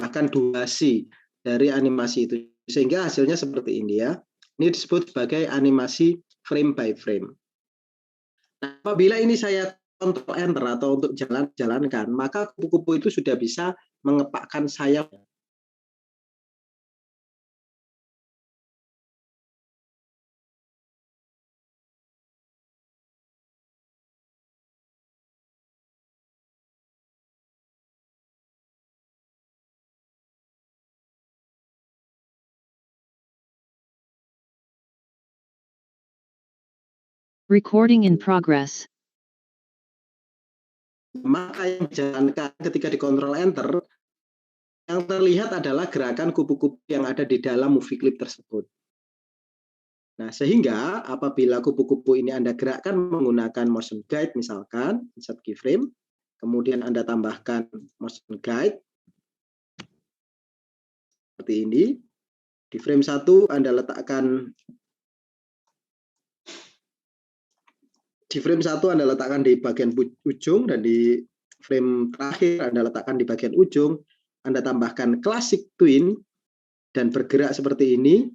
bahkan durasi dari animasi itu, sehingga hasilnya seperti ini ya. Ini disebut sebagai animasi frame by frame. Nah, apabila ini saya Ctrl Enter atau untuk jalankan, maka kupu-kupu itu sudah bisa mengepakkan sayap. Recording in progress. Maka yang dijalankan ketika dikontrol Enter, yang terlihat adalah gerakan kupu-kupu yang ada di dalam movie clip tersebut. Nah, sehingga apabila kupu-kupu ini Anda gerakkan menggunakan motion guide, misalkan insert keyframe, kemudian Anda tambahkan motion guide seperti ini. Di frame 1 Anda letakkan di bagian ujung, dan di frame terakhir Anda letakkan di bagian ujung. Anda tambahkan classic twin dan bergerak seperti ini.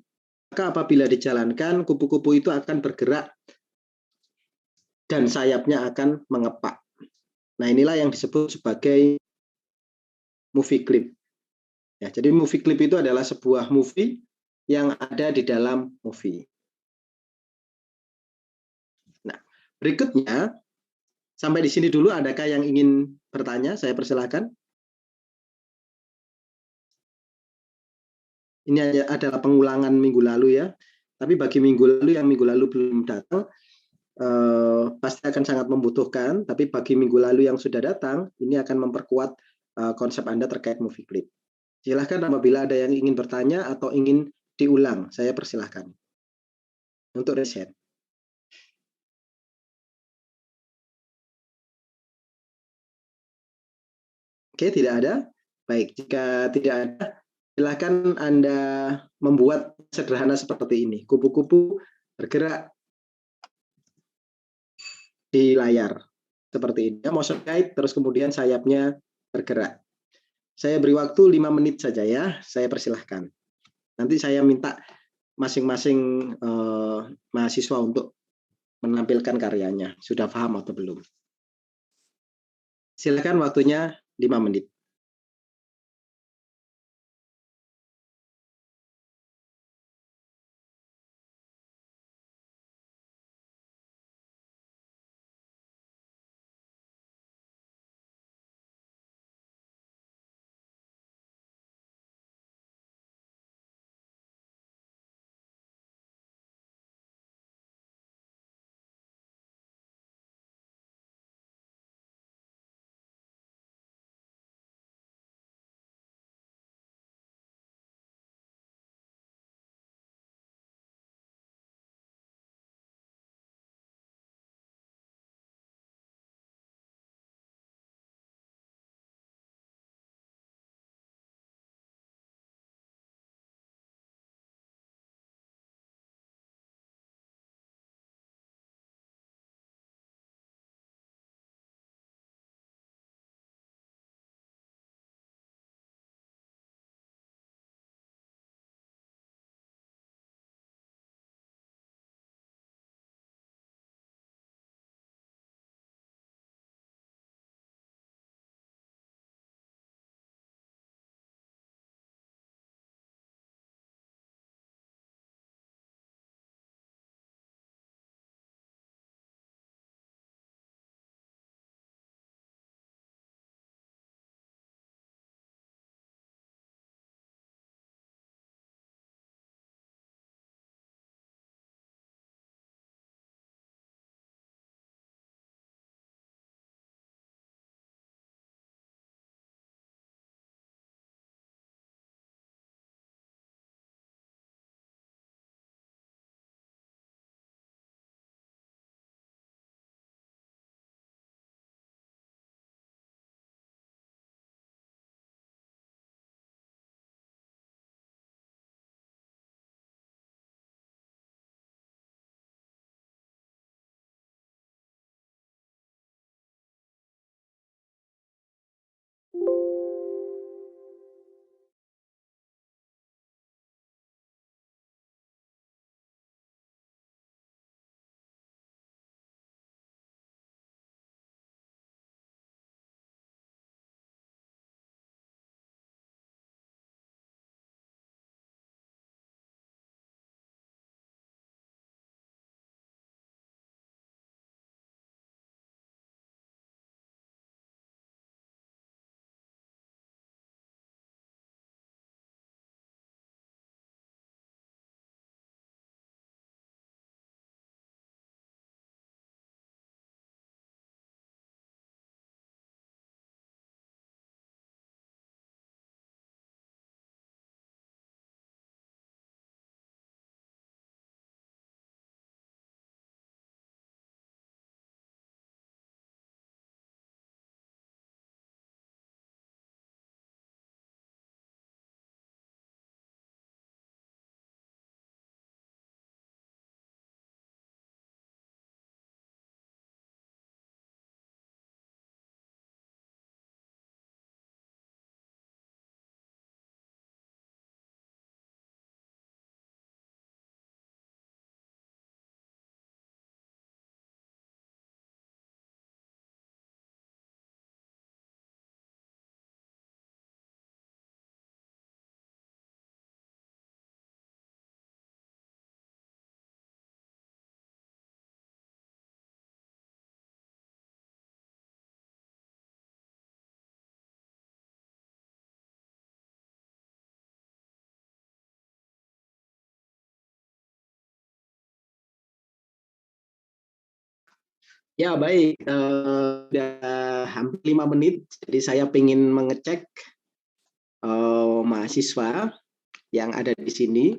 Maka apabila dijalankan, kupu-kupu itu akan bergerak dan sayapnya akan mengepak. Nah, inilah yang disebut sebagai movie clip. Ya, jadi movie clip itu adalah sebuah movie yang ada di dalam movie. Nah, berikutnya, sampai di sini dulu, adakah yang ingin bertanya? Saya persilahkan. Ini adalah pengulangan minggu lalu ya. Tapi bagi minggu lalu belum datang, pasti akan sangat membutuhkan. Tapi bagi minggu lalu yang sudah datang, ini akan memperkuat konsep Anda terkait movie clip. Silahkan apabila ada yang ingin bertanya atau ingin diulang, saya persilahkan untuk riset. Oke, tidak ada? Baik, jika tidak ada, silakan Anda membuat sederhana seperti ini. Kupu-kupu bergerak di layar. Seperti ini. Motion guide, terus kemudian sayapnya bergerak. Saya beri waktu 5 menit saja ya, saya persilahkan. Nanti saya minta masing-masing mahasiswa untuk menampilkan karyanya. Sudah paham atau belum? Silakan, waktunya 5 menit. Ya baik, sudah hampir 5 menit, jadi saya ingin mengecek mahasiswa yang ada di sini.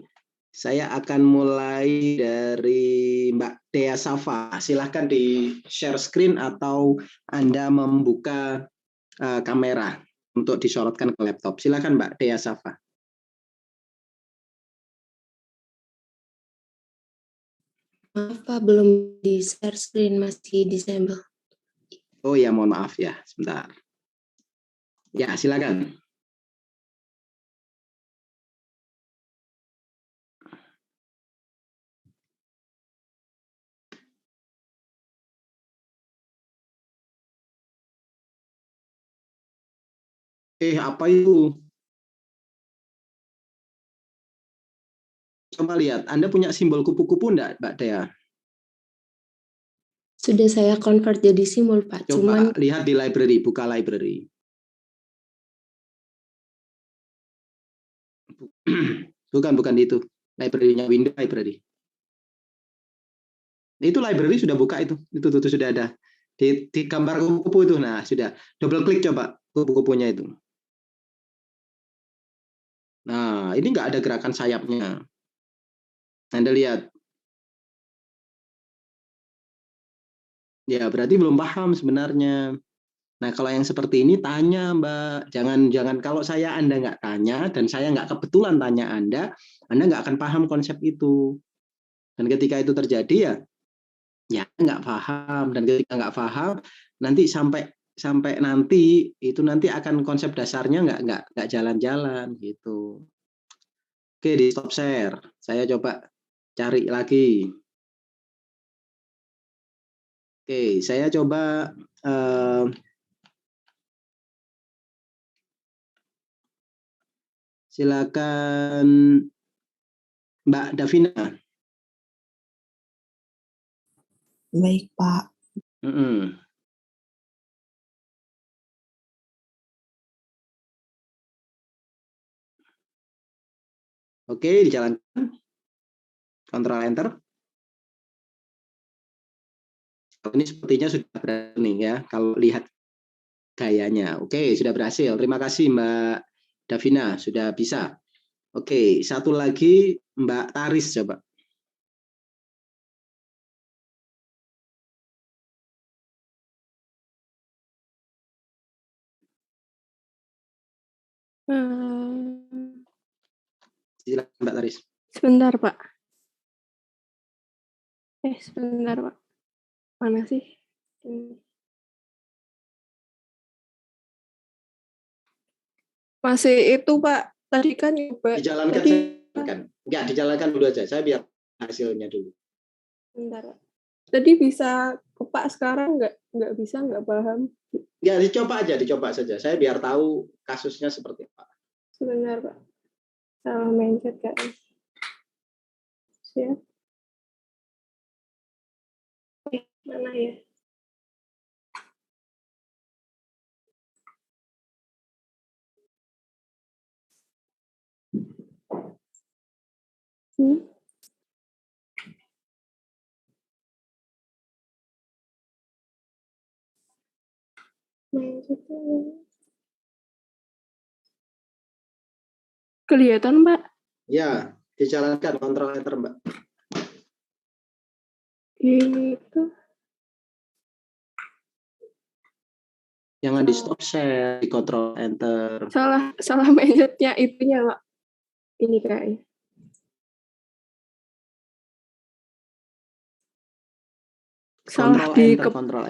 Saya akan mulai dari Mbak Dea Safa. Silahkan di share screen atau Anda membuka kamera untuk disorotkan ke laptop. Silahkan Mbak Dea Safa. Maaf Pak, belum di share screen, masih disable. Oh ya, mohon maaf ya, sebentar. Ya, silakan. Apa itu? Coba lihat, Anda punya simbol kupu-kupu enggak, Mbak Dea? Sudah saya convert jadi simbol Pak, Coba cuman lihat di library, buka library. Bukan itu. Library-nya Windows Library. Itu library sudah buka itu. Itu sudah ada. Di gambar kupu-kupu itu. Nah, sudah. Double klik coba kupu-kupunya itu. Nah, ini nggak ada gerakan sayapnya. Anda lihat. Ya, berarti belum paham sebenarnya. Nah, kalau yang seperti ini tanya, Mbak. Jangan kalau Anda nggak tanya dan saya nggak kebetulan tanya Anda nggak akan paham konsep itu. Dan ketika itu terjadi ya nggak paham. Dan ketika nggak paham, nanti sampai nanti itu nanti akan konsep dasarnya nggak jalan-jalan gitu. Oke, di stop share. Saya coba cari lagi. Oke, saya coba silakan Mbak Davina. baik Pak. Oke, dijalankan. Kontrol Enter. Ini sepertinya sudah berani ya, kalau lihat gayanya. Oke, sudah berhasil. Terima kasih Mbak Davina, sudah bisa. Oke, satu lagi Mbak Taris coba. Silakan Mbak Taris. Sebentar, Pak. Sebentar, Pak. Mana sih? Masih itu, Pak. Tadi kan nyoba. Dijalankan, enggak, dijalankan dulu aja. Saya biar hasilnya dulu. Sebentar, Pak. Tadi bisa kepak sekarang nggak bisa, nggak paham. Ya, dicoba saja. Saya biar tahu kasusnya seperti apa. Sebentar, Pak. Salah mencet kayaknya. Siap. Mana ya? Kelihatan, Mbak? Ya, dijalankan kontrol enter, Mbak. Gitu. Jangan di stop share, di kontrol enter. Salah mencetnya itunya, Pak. Ini kayaknya. Kontrol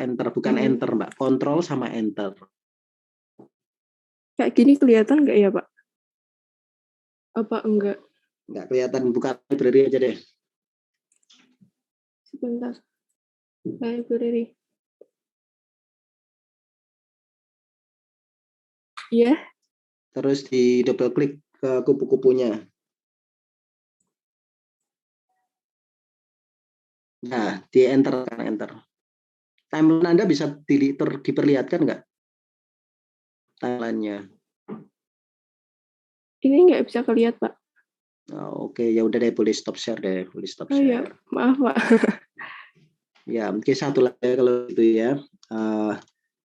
enter, bukan enter, Mbak. Kontrol sama enter. Kayak gini kelihatan nggak ya, Pak? Apa enggak? Nggak kelihatan, buka library aja deh. Sebentar. Library. Iya. Terus di double klik ke kupu-kupunya. Nah, di enter kan enter. Timeline Anda bisa diperlihatkan nggak? Timeline-nya. Ini nggak bisa kelihatan, Pak. Oh, oke, ya udah deh, boleh stop share deh, boleh stop share. Ya, maaf, Pak. Ya, mungkin satu lagi ya kalau itu ya.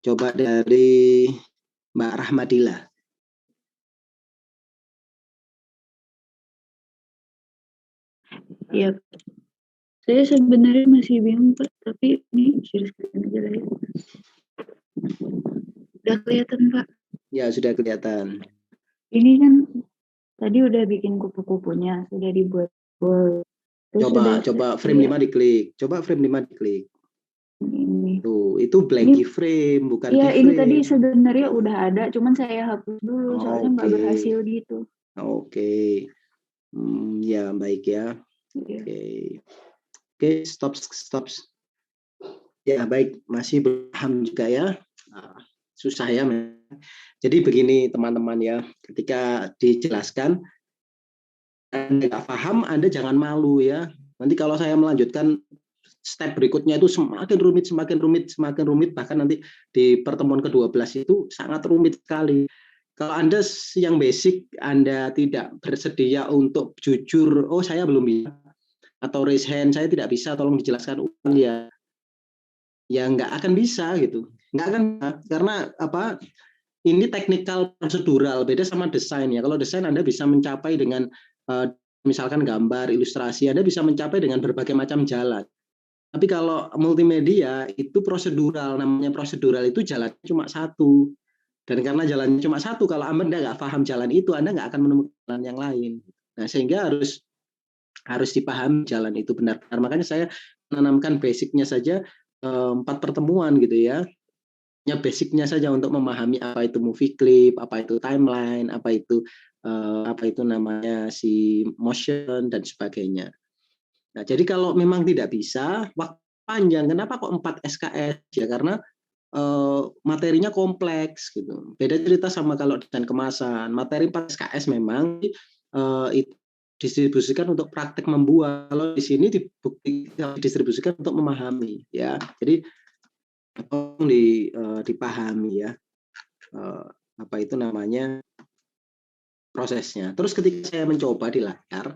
Coba dari Mbak Rahmadila. Iya, saya sebenarnya masih bingung Pak, tapi ini share screen aja lah ya. Udah kelihatan Pak. Ya, sudah kelihatan. Ini kan tadi udah bikin kupu-kupunya, sudah dibuat. Terus Coba frame 5 diklik. Coba frame 5 diklik. Ini. Tuh, itu blank Ini, keyframe, bukan iya, keyframe. ini tadi sebenarnya udah ada, cuman saya hapus dulu, soalnya nggak Oke. berhasil gitu. Oke. Ya, baik ya. Iya. Oke, stop. Ya, baik, masih paham juga ya. Susah ya. Jadi begini teman-teman ya, ketika dijelaskan Anda nggak paham, Anda jangan malu ya. Nanti kalau saya melanjutkan step berikutnya itu semakin rumit, bahkan nanti di pertemuan ke-12 itu sangat rumit sekali. Kalau Anda yang basic, Anda tidak bersedia untuk jujur, oh saya belum bisa, atau raise hand, saya tidak bisa, tolong dijelaskan ulang ya nggak akan bisa gitu. Nggak akan, karena apa? Ini teknikal prosedural, beda sama desain ya. Kalau desain Anda bisa mencapai dengan misalkan gambar, ilustrasi, Anda bisa mencapai dengan berbagai macam jalan. Tapi kalau multimedia itu prosedural, namanya prosedural itu jalannya cuma satu. Dan karena jalannya cuma satu, kalau Anda nggak paham jalan itu, Anda nggak akan menemukan jalan yang lain. Nah, sehingga harus dipahami jalan itu benar-benar. Makanya saya menanamkan basicnya saja 4 pertemuan gitu ya. Ya basicnya saja untuk memahami apa itu movie clip, apa itu timeline, apa itu namanya si motion dan sebagainya. Nah, jadi kalau memang tidak bisa, waktu panjang. Kenapa kok 4 SKS? Ya karena materinya kompleks gitu. Beda cerita sama kalau desain kemasan. Materi 4 SKS memang itu distribusikan untuk praktek membuat. Kalau di sini didistribusikan untuk memahami ya. Jadi tolong dipahami ya. Apa itu namanya prosesnya. Terus ketika saya mencoba di layar,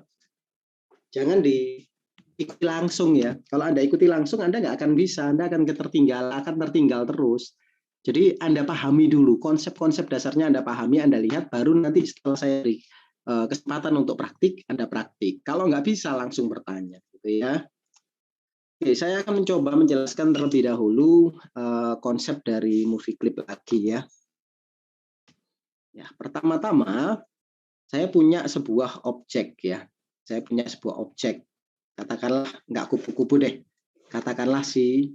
jangan diikuti langsung ya. Kalau Anda ikuti langsung, Anda nggak akan bisa, Anda akan tertinggal terus. Jadi Anda pahami dulu konsep-konsep dasarnya, Anda pahami, Anda lihat, baru nanti setelah saya beri kesempatan untuk praktik, Anda praktik. Kalau nggak bisa langsung bertanya, gitu ya. Oke, saya akan mencoba menjelaskan terlebih dahulu konsep dari movie clip lagi ya. Ya, pertama-tama saya punya sebuah objek ya. Saya punya sebuah objek. Katakanlah nggak kupu-kupu deh. Katakanlah si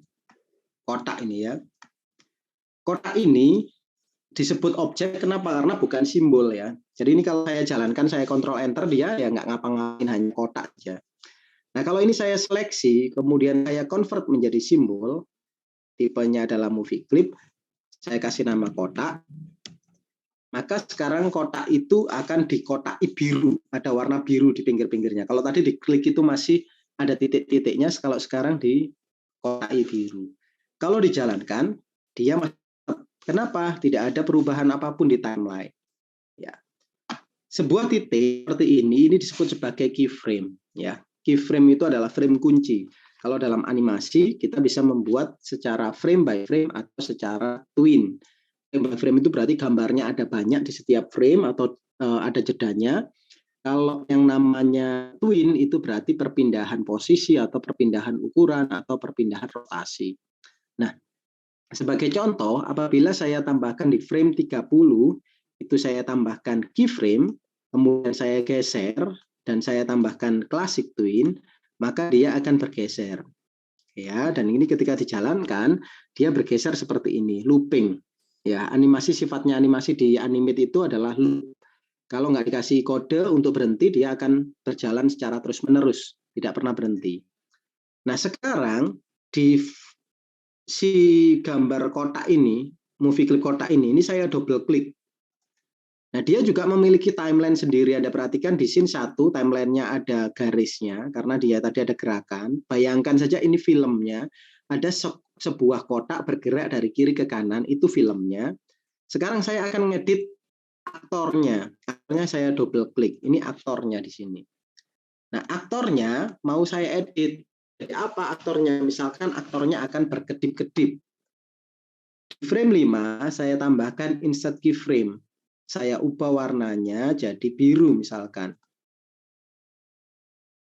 kotak ini ya. Kotak ini disebut objek kenapa? Karena bukan simbol ya. Jadi ini kalau saya jalankan, saya kontrol enter, dia ya nggak ngapa-ngapain, hanya kotak aja. Nah kalau ini saya seleksi, kemudian saya convert menjadi simbol, tipenya adalah movie clip, saya kasih nama kotak, maka sekarang kotak itu akan dikotaki biru, ada warna biru di pinggir-pinggirnya. Kalau tadi diklik itu masih ada titik-titiknya, kalau sekarang dikotaki biru. Kalau dijalankan, dia masih, kenapa? Tidak ada perubahan apapun di timeline. Ya. Sebuah titik seperti ini disebut sebagai keyframe. Ya. Keyframe itu adalah frame kunci. Kalau dalam animasi, kita bisa membuat secara frame by frame atau secara twin. Frame by frame itu berarti gambarnya ada banyak di setiap frame atau ada jedanya. Kalau yang namanya twin itu berarti perpindahan posisi atau perpindahan ukuran atau perpindahan rotasi. Nah, sebagai contoh, apabila saya tambahkan di frame 30, itu saya tambahkan keyframe, kemudian saya geser dan saya tambahkan classic twin, maka dia akan bergeser. Ya, dan ini ketika dijalankan, dia bergeser seperti ini, looping. Ya, animasi sifatnya animasi di animate itu adalah loop. Kalau nggak dikasih kode untuk berhenti, dia akan berjalan secara terus-menerus, tidak pernah berhenti. Nah, sekarang di si gambar kotak ini, movie clip kotak ini saya double klik. Nah, dia juga memiliki timeline sendiri. Anda perhatikan di scene 1, timelinenya ada garisnya, karena dia tadi ada gerakan. Bayangkan saja ini filmnya, ada sebuah kotak bergerak dari kiri ke kanan, itu filmnya. Sekarang saya akan ngedit aktornya. Aktornya saya double klik. Ini aktornya di sini. Nah, aktornya mau saya edit Jadi apa aktornya? Misalkan aktornya akan berkedip-kedip. Di frame 5 saya tambahkan insert keyframe. Saya ubah warnanya jadi biru misalkan.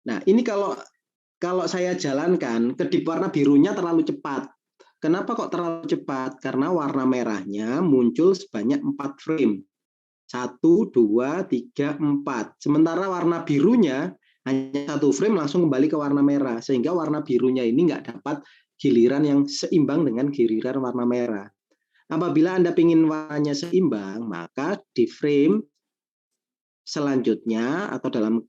Nah, ini kalau saya jalankan, kedip warna birunya terlalu cepat. Kenapa kok terlalu cepat? Karena warna merahnya muncul sebanyak 4 frame. 1, 2, 3, 4. Sementara warna birunya hanya 1 frame langsung kembali ke warna merah. Sehingga warna birunya ini nggak dapat giliran yang seimbang dengan giliran warna merah. Apabila Anda ingin warnanya seimbang, maka di frame selanjutnya atau dalam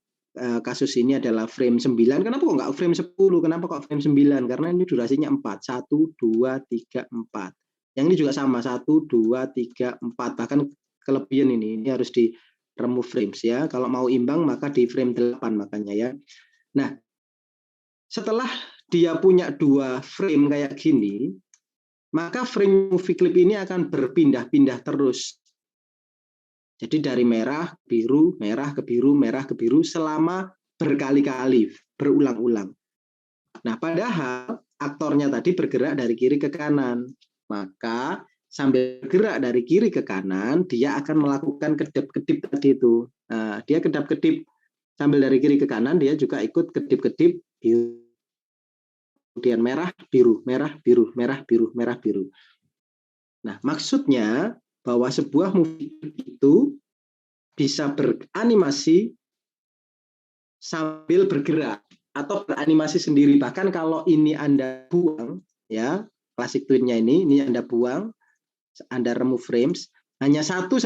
kasus ini adalah frame 9. Kenapa kok nggak frame 10? Kenapa kok frame 9? Karena ini durasinya 4. 1, 2, 3, 4. Yang ini juga sama. 1, 2, 3, 4. Bahkan kelebihan ini harus di remove frames ya. Kalau mau imbang maka di frame 8 makanya ya. Nah, setelah dia punya 2 frame kayak gini, maka frame movie clip ini akan berpindah-pindah terus. Jadi dari merah, biru, merah ke biru, merah ke biru selama berkali-kali, berulang-ulang. Nah, padahal aktornya tadi bergerak dari kiri ke kanan. Maka sambil bergerak dari kiri ke kanan, dia akan melakukan kedip-kedip tadi itu. Nah, dia kedap-kedip sambil dari kiri ke kanan, dia juga ikut kedip-kedip biru. Kemudian merah, biru, merah, biru, merah, biru, merah, biru. Nah, maksudnya bahwa sebuah movie itu bisa beranimasi sambil bergerak atau beranimasi sendiri. Bahkan kalau ini Anda buang, ya, classic twin-nya ini Anda buang, Anda remove frames, hanya satu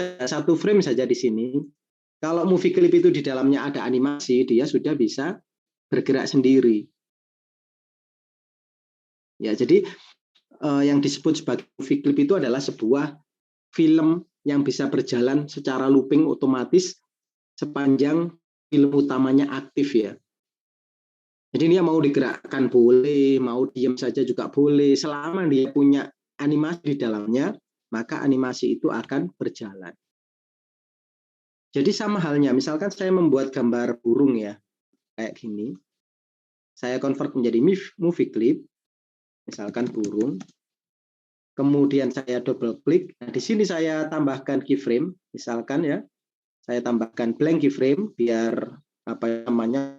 frame saja di sini. Kalau movie clip itu di dalamnya ada animasi, dia sudah bisa bergerak sendiri. Ya, jadi yang disebut sebagai movie clip itu adalah sebuah film yang bisa berjalan secara looping otomatis sepanjang film utamanya aktif ya. Jadi dia mau digerakkan boleh, mau diam saja juga boleh, selama dia punya animasi di dalamnya, maka animasi itu akan berjalan. Jadi sama halnya, misalkan saya membuat gambar burung ya, kayak gini. Saya convert menjadi movie clip, misalkan burung. Kemudian saya double klik. Nah, di sini saya tambahkan keyframe, misalkan ya. Saya tambahkan blank keyframe biar apa namanya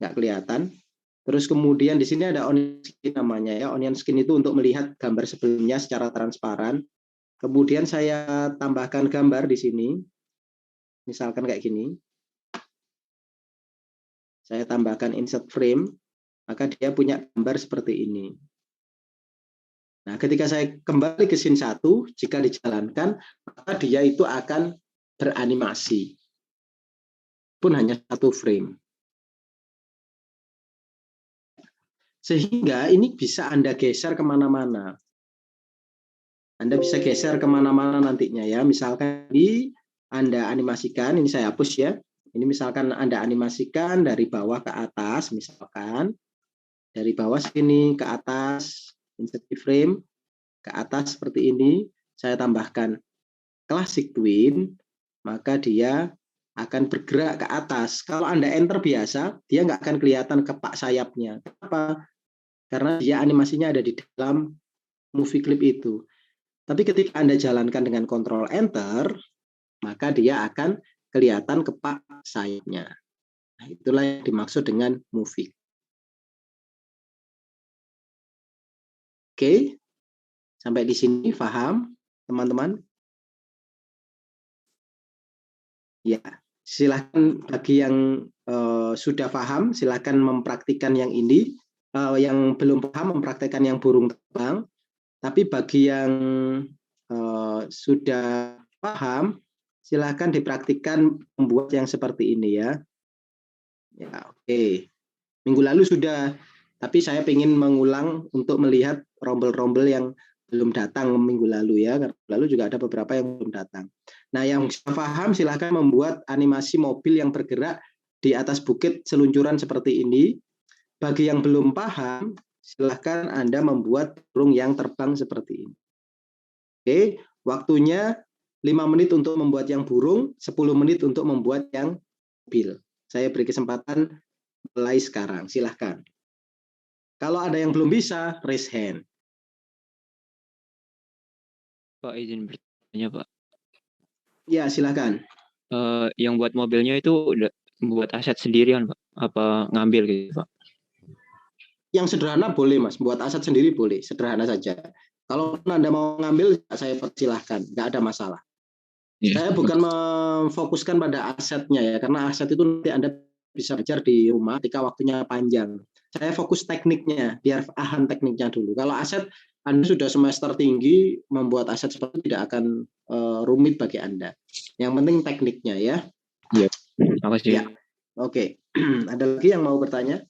nggak kelihatan. Terus kemudian di sini ada onion skin namanya ya. Onion skin itu untuk melihat gambar sebelumnya secara transparan. Kemudian saya tambahkan gambar di sini. Misalkan kayak gini. Saya tambahkan insert frame, maka dia punya gambar seperti ini. Nah, ketika saya kembali ke scene 1, jika dijalankan, maka dia itu akan beranimasi. Pun hanya 1 frame. Sehingga ini bisa Anda geser kemana-mana. Anda bisa geser kemana-mana nantinya ya. Misalkan ini Anda animasikan, ini saya hapus ya. Ini misalkan Anda animasikan dari bawah ke atas, misalkan. Dari bawah sini ke atas, insert frame, ke atas seperti ini, saya tambahkan classic twin, maka dia akan bergerak ke atas. Kalau Anda enter biasa, dia nggak akan kelihatan kepak sayapnya. Kenapa? Karena dia animasinya ada di dalam movie clip itu. Tapi ketika Anda jalankan dengan kontrol enter, maka dia akan kelihatan kepak sayapnya. Nah, itulah yang dimaksud dengan movie. Oke, sampai di sini paham, teman-teman? Ya, silakan bagi yang sudah paham, silakan mempraktikkan yang ini. Yang belum paham mempraktikkan yang burung terbang. Tapi bagi yang sudah paham, silakan dipraktikkan membuat yang seperti ini ya. Ya, oke. Minggu lalu sudah, tapi saya ingin mengulang untuk melihat rombel-rombel yang belum datang minggu lalu ya. Lalu juga ada beberapa yang belum datang. Nah, yang paham silahkan membuat animasi mobil yang bergerak di atas bukit seluncuran seperti ini. Bagi yang belum paham, silahkan Anda membuat burung yang terbang seperti ini. Oke, waktunya 5 menit untuk membuat yang burung, 10 menit untuk membuat yang mobil. Saya beri kesempatan mulai sekarang, silahkan. Kalau ada yang belum bisa, raise hand. Pak, izin bertanya, Pak. Ya, silakan. Yang buat mobilnya itu udah buat aset sendirian, Pak? Apa ngambil gitu, Pak? Yang sederhana boleh, Mas. Buat aset sendiri boleh, sederhana saja. Kalau Anda mau ngambil, saya persilahkan, nggak ada masalah. Saya bukan memfokuskan pada asetnya ya, karena aset itu nanti Anda bisa belajar di rumah ketika waktunya panjang. Saya fokus tekniknya, biar paham tekniknya dulu. Kalau aset, Anda sudah semester tinggi, membuat aset seperti itu tidak akan rumit bagi Anda. Yang penting tekniknya ya. Iya, makasih. Ya, oke. Ada lagi yang mau bertanya?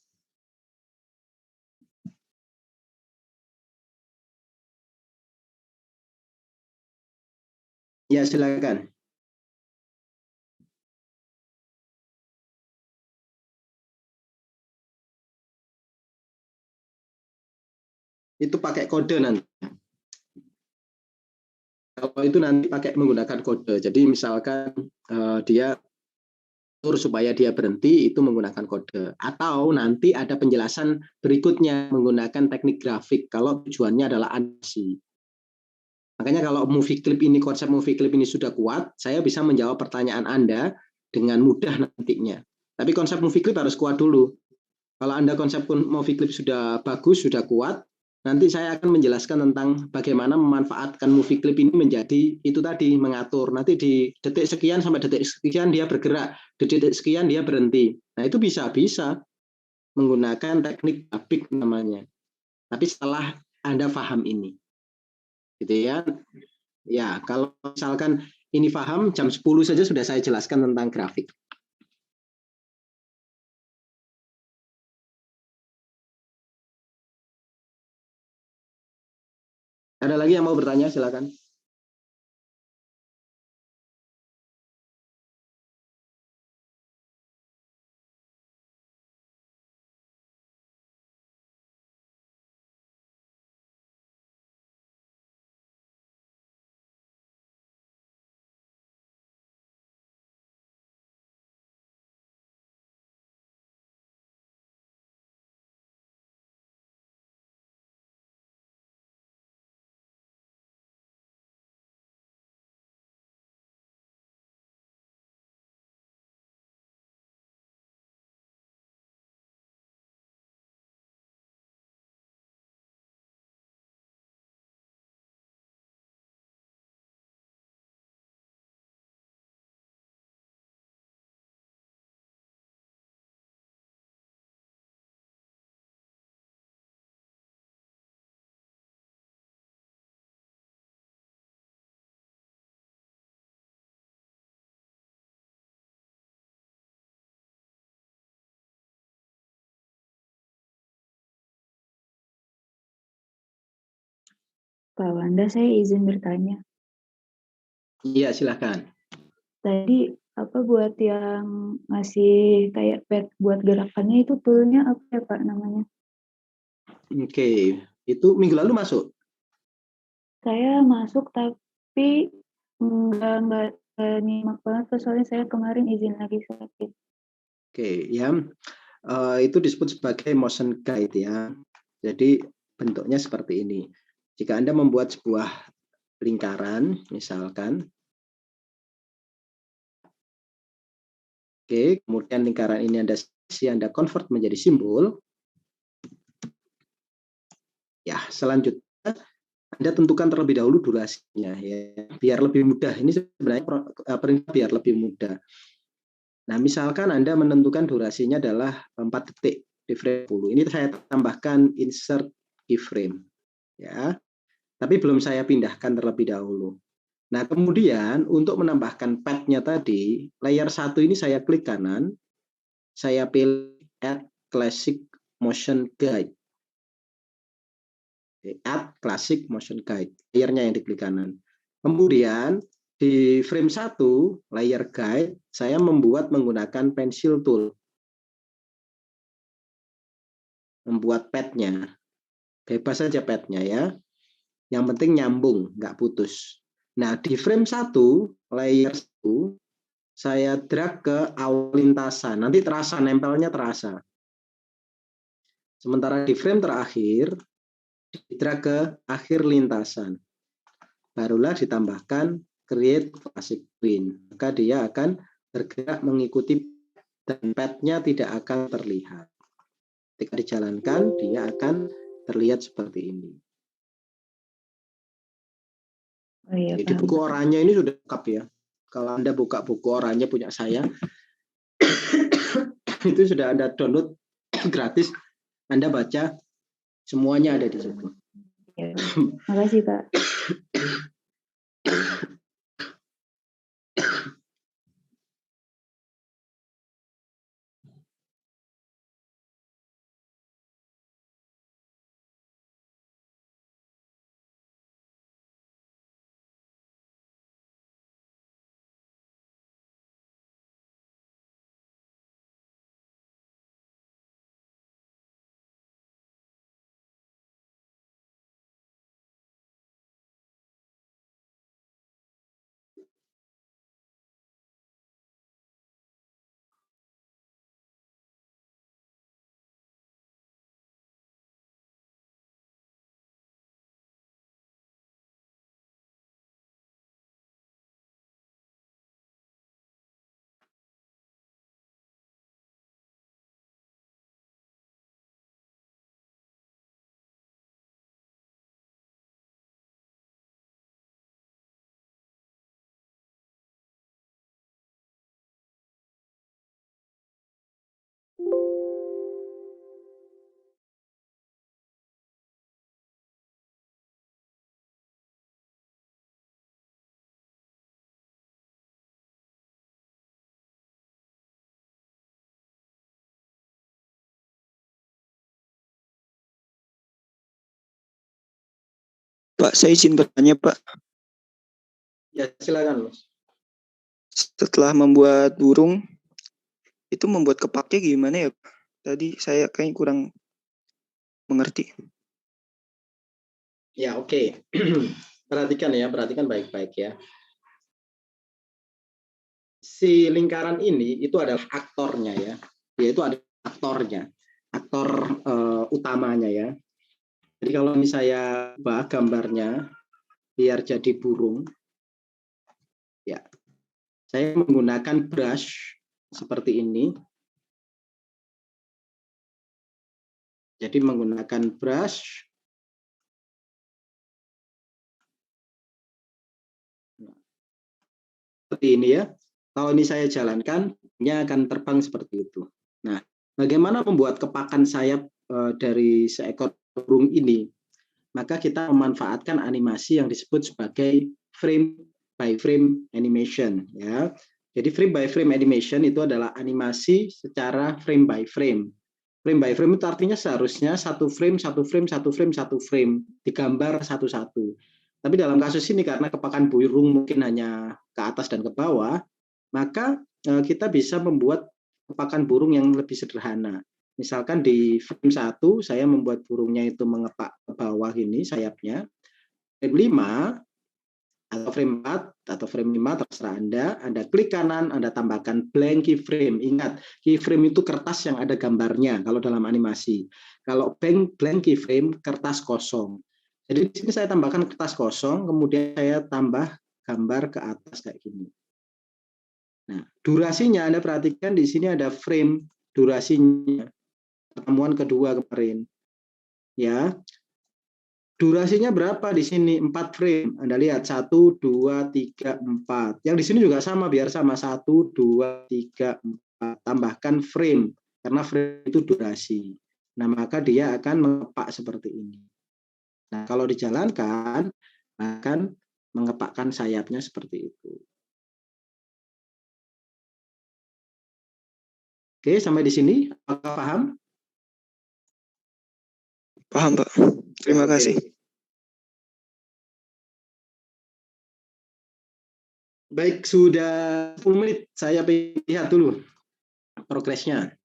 Ya, silakan. Itu pakai kode nanti. Kalau itu nanti pakai menggunakan kode. Jadi misalkan dia supaya dia berhenti itu menggunakan kode. Atau nanti ada penjelasan berikutnya menggunakan teknik grafik kalau tujuannya adalah animasi. Makanya kalau movie clip ini, konsep movie clip ini sudah kuat, saya bisa menjawab pertanyaan Anda dengan mudah nantinya. Tapi konsep movie clip harus kuat dulu. Kalau Anda konsep movie clip sudah bagus, sudah kuat, nanti saya akan menjelaskan tentang bagaimana memanfaatkan movie clip ini menjadi itu tadi, mengatur. Nanti di detik sekian sampai detik sekian dia bergerak, di detik sekian dia berhenti. Nah itu bisa menggunakan teknik grafik namanya. Tapi setelah Anda paham ini. Gitu ya. Ya, kalau misalkan ini paham, jam 10 saja sudah saya jelaskan tentang grafik. Ada lagi yang mau bertanya, silakan. Pak Wanda, saya izin bertanya. Iya, silakan. Tadi apa buat yang ngasih kayak pet buat gerakannya itu toolnya apa ya Pak namanya? Oke, itu minggu lalu masuk? Saya masuk tapi nggak nyimak banget Pak, soalnya saya kemarin izin lagi sakit. Oke, ya. Itu disebut sebagai motion guide ya. Jadi bentuknya seperti ini. Jika Anda membuat sebuah lingkaran, misalkan, oke, kemudian lingkaran ini Anda convert menjadi simbol. Ya, selanjutnya Anda tentukan terlebih dahulu durasinya ya, biar lebih mudah. Ini sebenarnya perintah biar lebih mudah. Nah, misalkan Anda menentukan durasinya adalah 4 detik di frame 10. Ini saya tambahkan insert keyframe ya. Tapi belum saya pindahkan terlebih dahulu. Nah, kemudian untuk menambahkan pad-nya tadi, layer 1 ini saya klik kanan, saya pilih Add Classic Motion Guide. Add Classic Motion Guide, layernya yang diklik kanan. Kemudian di frame 1, layer guide, saya membuat menggunakan pencil tool. Membuat pad-nya. Bebas saja pad-nya ya. Yang penting nyambung, nggak putus. Nah, di frame 1, layer 1, saya drag ke awal lintasan. Nanti terasa, nempelnya terasa. Sementara di frame terakhir, di-drag ke akhir lintasan. Barulah ditambahkan create classic twin. Maka dia akan bergerak mengikuti dan pad-nya tidak akan terlihat. Ketika dijalankan, dia akan terlihat seperti ini. Oh iya, Jadi paham. buku oranye ini sudah lengkap ya. Kalau Anda buka buku oranye punya saya, itu sudah Anda download gratis. Anda baca, semuanya ada di situ. Ya. Makasih, Pak. Pak, saya izin bertanya, Pak. Ya, silakan, Mas. Setelah membuat burung, itu membuat kepaknya gimana ya, Pak? Tadi saya kayaknya kurang mengerti. Ya, oke. Perhatikan ya, perhatikan baik-baik ya. Si lingkaran ini itu adalah aktornya ya. Dia itu ada aktornya, aktor utamanya ya. Jadi kalau ini saya ubah gambarnya biar jadi burung, ya, saya menggunakan brush seperti ini. Jadi menggunakan brush, seperti ini ya. Kalau ini saya jalankan, dia akan terbang seperti itu. Nah, bagaimana membuat kepakan sayap dari seekor burung ini? Maka kita memanfaatkan animasi yang disebut sebagai frame by frame animation ya. Jadi frame by frame animation itu adalah animasi secara frame by frame. Frame by frame itu artinya seharusnya satu frame digambar satu-satu. Tapi dalam kasus ini karena kepakan burung mungkin hanya ke atas dan ke bawah, maka kita bisa membuat kepakan burung yang lebih sederhana. Misalkan di frame 1 saya membuat burungnya itu mengepak ke bawah ini sayapnya. Frame 5 atau frame 4 atau frame 5 terserah Anda klik kanan, Anda tambahkan blank keyframe. Ingat, keyframe itu kertas yang ada gambarnya kalau dalam animasi. Kalau blank keyframe, kertas kosong. Jadi di sini saya tambahkan kertas kosong, kemudian saya tambah gambar ke atas kayak gini. Nah, durasinya Anda perhatikan di sini ada frame durasinya. Pertemuan kedua kemarin. Ya. Durasinya berapa di sini? 4 frame. Anda lihat 1 2 3 4. Yang di sini juga sama, biar sama 1 2 3 4. Tambahkan frame karena frame itu durasi. Nah, maka dia akan mengepak seperti ini. Nah, kalau dijalankan akan mengepakkan sayapnya seperti itu. Oke, sampai di sini apakah paham? Paham, Pak. Terima kasih. Baik, sudah 10 menit. Saya lihat dulu progresnya.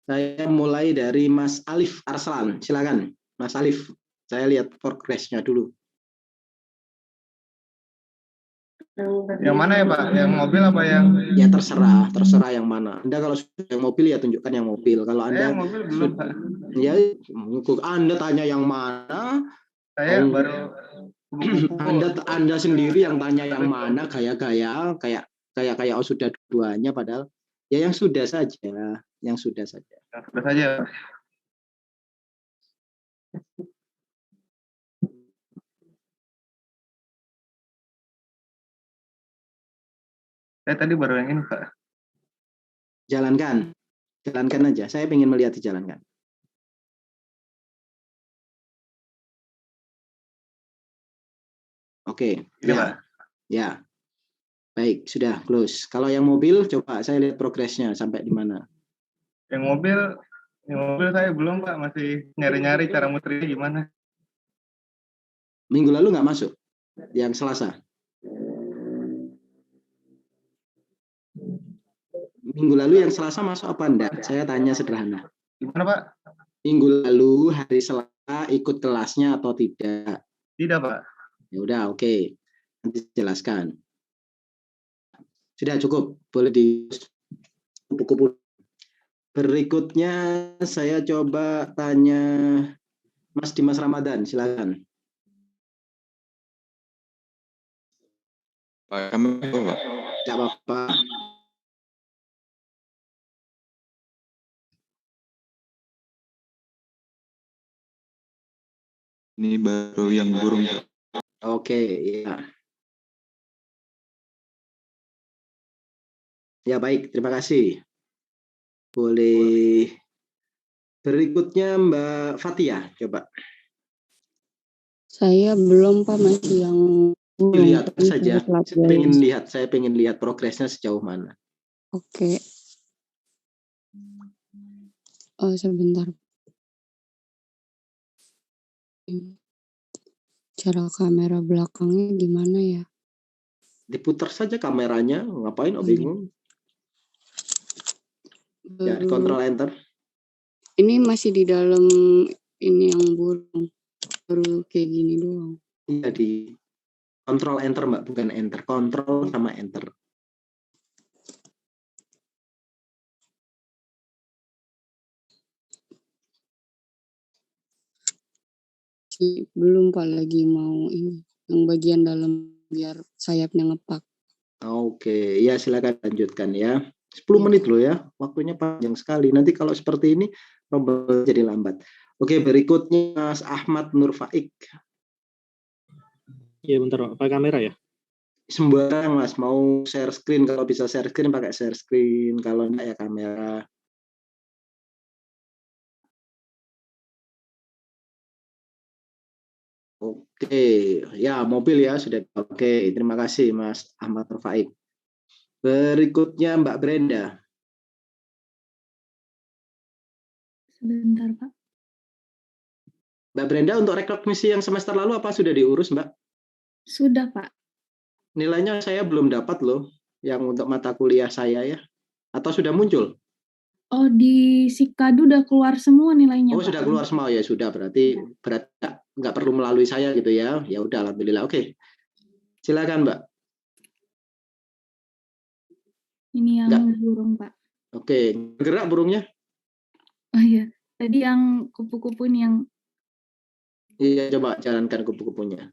Saya mulai dari Mas Alif Arslan. Silakan, Mas Alif. Saya lihat progresnya dulu. Yang mana ya Pak? Yang mobil apa yang? Ya terserah yang mana. Anda kalau sudah yang mobil ya tunjukkan yang mobil. Kalau Saya Anda yang mobil belum Pak. ya Anda tanya yang mana? Saya Oh, baru buku-buku. Anda sendiri yang tanya yang mana, gaya-gaya kayak sudah duanya, padahal ya yang sudah saja. Yang sudah saja. Saya tadi baru yang ini Pak. Jalankan aja. Saya ingin melihat dijalankan. Oke, Ini Pak. Ya. Baik, sudah close. Kalau yang mobil, coba saya lihat progresnya sampai di mana. Yang mobil saya belum Pak, masih nyari-nyari cara muternya gimana. Minggu lalu nggak masuk? Yang Selasa? Minggu lalu yang Selasa masuk apa enggak? Saya tanya sederhana. Gimana Pak? Minggu lalu hari Selasa ikut kelasnya atau tidak? Tidak Pak. Ya udah, oke. Nanti jelaskan. Sudah cukup, boleh di kupu-kupu. Berikutnya saya coba tanya Mas Dimas Ramadan, silakan. Kami Pak. Tidak apa-apa. Ini baru yang burung Pak. Oke, ya. Ya baik, terima kasih. Boleh. Berikutnya Mbak Fatia, coba. Saya belum Pak, masih yang Lihat saja. pelatihan. Saya pengen lihat progresnya sejauh mana. Oke. Oh, sebentar. Cara kamera belakangnya gimana ya? Diputar saja kameranya, ngapain? Bingung. Ya, Ctrl Enter. Ini masih di dalam ini yang burung. Baru kayak gini doang. Iya, di Ctrl Enter Mbak, bukan Enter. Ctrl sama Enter. Belum Pak, lagi mau ini. Yang bagian dalam biar sayapnya ngepak. Oke, ya silakan lanjutkan ya. 10 menit loh ya, waktunya panjang sekali. Nanti kalau seperti ini, jadi lambat. Oke, berikutnya Mas Ahmad Nur Faik. Iya bentar Pak, pakai kamera ya? Sembarang Mas, mau share screen, kalau bisa share screen pakai share screen, kalau enggak ya kamera. Oke, ya mobil ya sudah. Oke, terima kasih Mas Ahmad Nur Faik. Berikutnya Mbak Brenda. Sebentar Pak. Mbak Brenda, untuk rekognisi yang semester lalu apa sudah diurus Mbak? Sudah Pak. Nilainya saya belum dapat loh, yang untuk mata kuliah saya ya. Atau sudah muncul? Oh, di Sikadu udah keluar semua nilainya Oh, Pak. sudah keluar semua ya, sudah. Berarti nggak perlu melalui saya gitu ya. Ya udah, alhamdulillah. Oke. Silakan Mbak. Ini yang Enggak. burung Pak. Oke, gerak burungnya? Oh iya, tadi yang kupu-kupu ini yang. Iya, coba jalankan kupu-kupunya.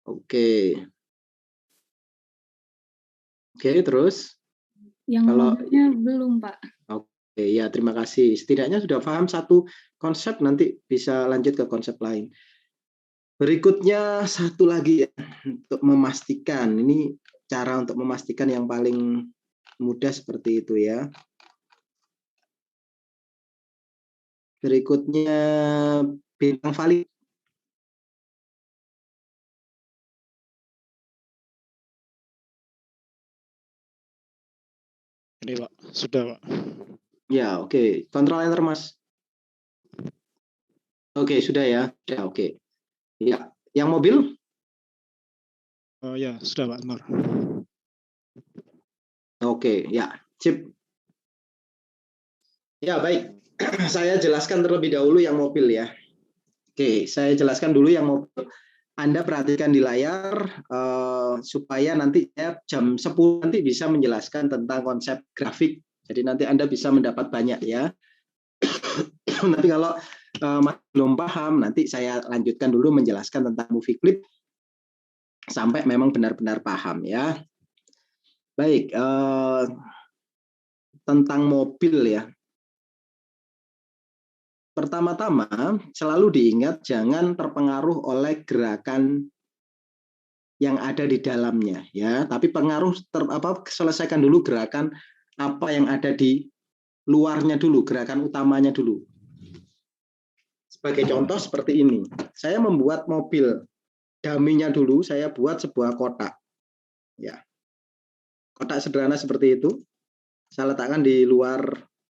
Oke. Oke, terus? Yang mobilnya belum Pak. Oke, ya terima kasih. Setidaknya sudah paham satu konsep, nanti bisa lanjut ke konsep lain. Berikutnya satu lagi ya, untuk memastikan, ini cara untuk memastikan yang paling mudah seperti itu ya. Berikutnya bintang valid. Ini Pak, sudah Pak. Ya, oke. Kontrol Enter Mas. Oke, sudah ya. Ya, oke. Ya, yang mobil? Oh ya, sudah Pak, Nur. Oke, ya. Sip. Ya, baik. Saya jelaskan terlebih dahulu yang mobil ya. Oke, saya jelaskan dulu yang mobil. Anda perhatikan di layar supaya nanti jam 10 nanti bisa menjelaskan tentang konsep grafik. Jadi nanti Anda bisa mendapat banyak ya. Tapi kalau belum paham, nanti saya lanjutkan dulu menjelaskan tentang movie clip sampai memang benar-benar paham ya. Baik, tentang mobil ya. Pertama-tama selalu diingat jangan terpengaruh oleh gerakan yang ada di dalamnya ya, tapi selesaikan dulu gerakan apa yang ada di luarnya dulu, gerakan utamanya dulu. Sebagai contoh seperti ini, saya membuat mobil daminya dulu, saya buat sebuah kotak ya, kotak sederhana seperti itu, saya letakkan di luar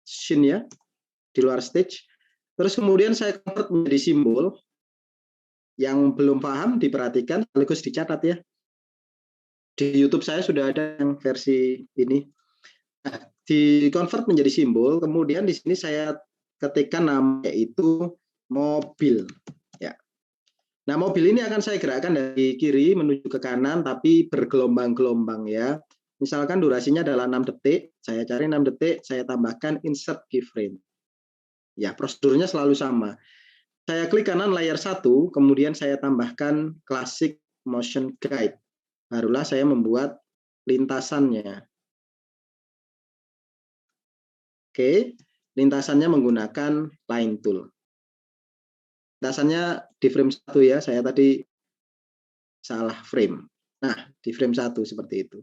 scene ya, di luar stage. Terus kemudian saya convert menjadi simbol. Yang belum paham diperhatikan sekaligus dicatat ya. Di YouTube saya sudah ada yang versi ini. Nah, di convert menjadi simbol, kemudian di sini saya ketikkan namanya itu mobil ya. Nah, mobil ini akan saya gerakkan dari kiri menuju ke kanan tapi bergelombang-gelombang ya. Misalkan durasinya adalah 6 detik, saya cari 6 detik, saya tambahkan insert keyframe. Ya, prosedurnya selalu sama. Saya klik kanan layar 1, kemudian saya tambahkan Classic Motion Guide. Barulah saya membuat lintasannya. Oke, lintasannya menggunakan Line Tool. Lintasannya di frame 1 ya, saya tadi salah frame. Nah, di frame 1 seperti itu.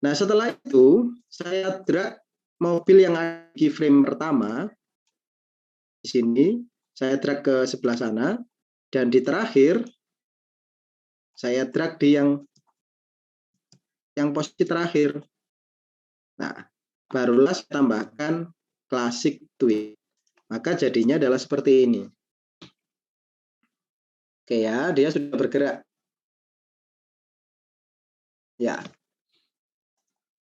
Nah, setelah itu saya drag mobil yang ada di frame pertama di sini, saya drag ke sebelah sana, dan di terakhir saya drag di yang posisi terakhir. Nah, barulah saya tambahkan Classic Twin. Maka jadinya adalah seperti ini. Oke ya, dia sudah bergerak. Ya,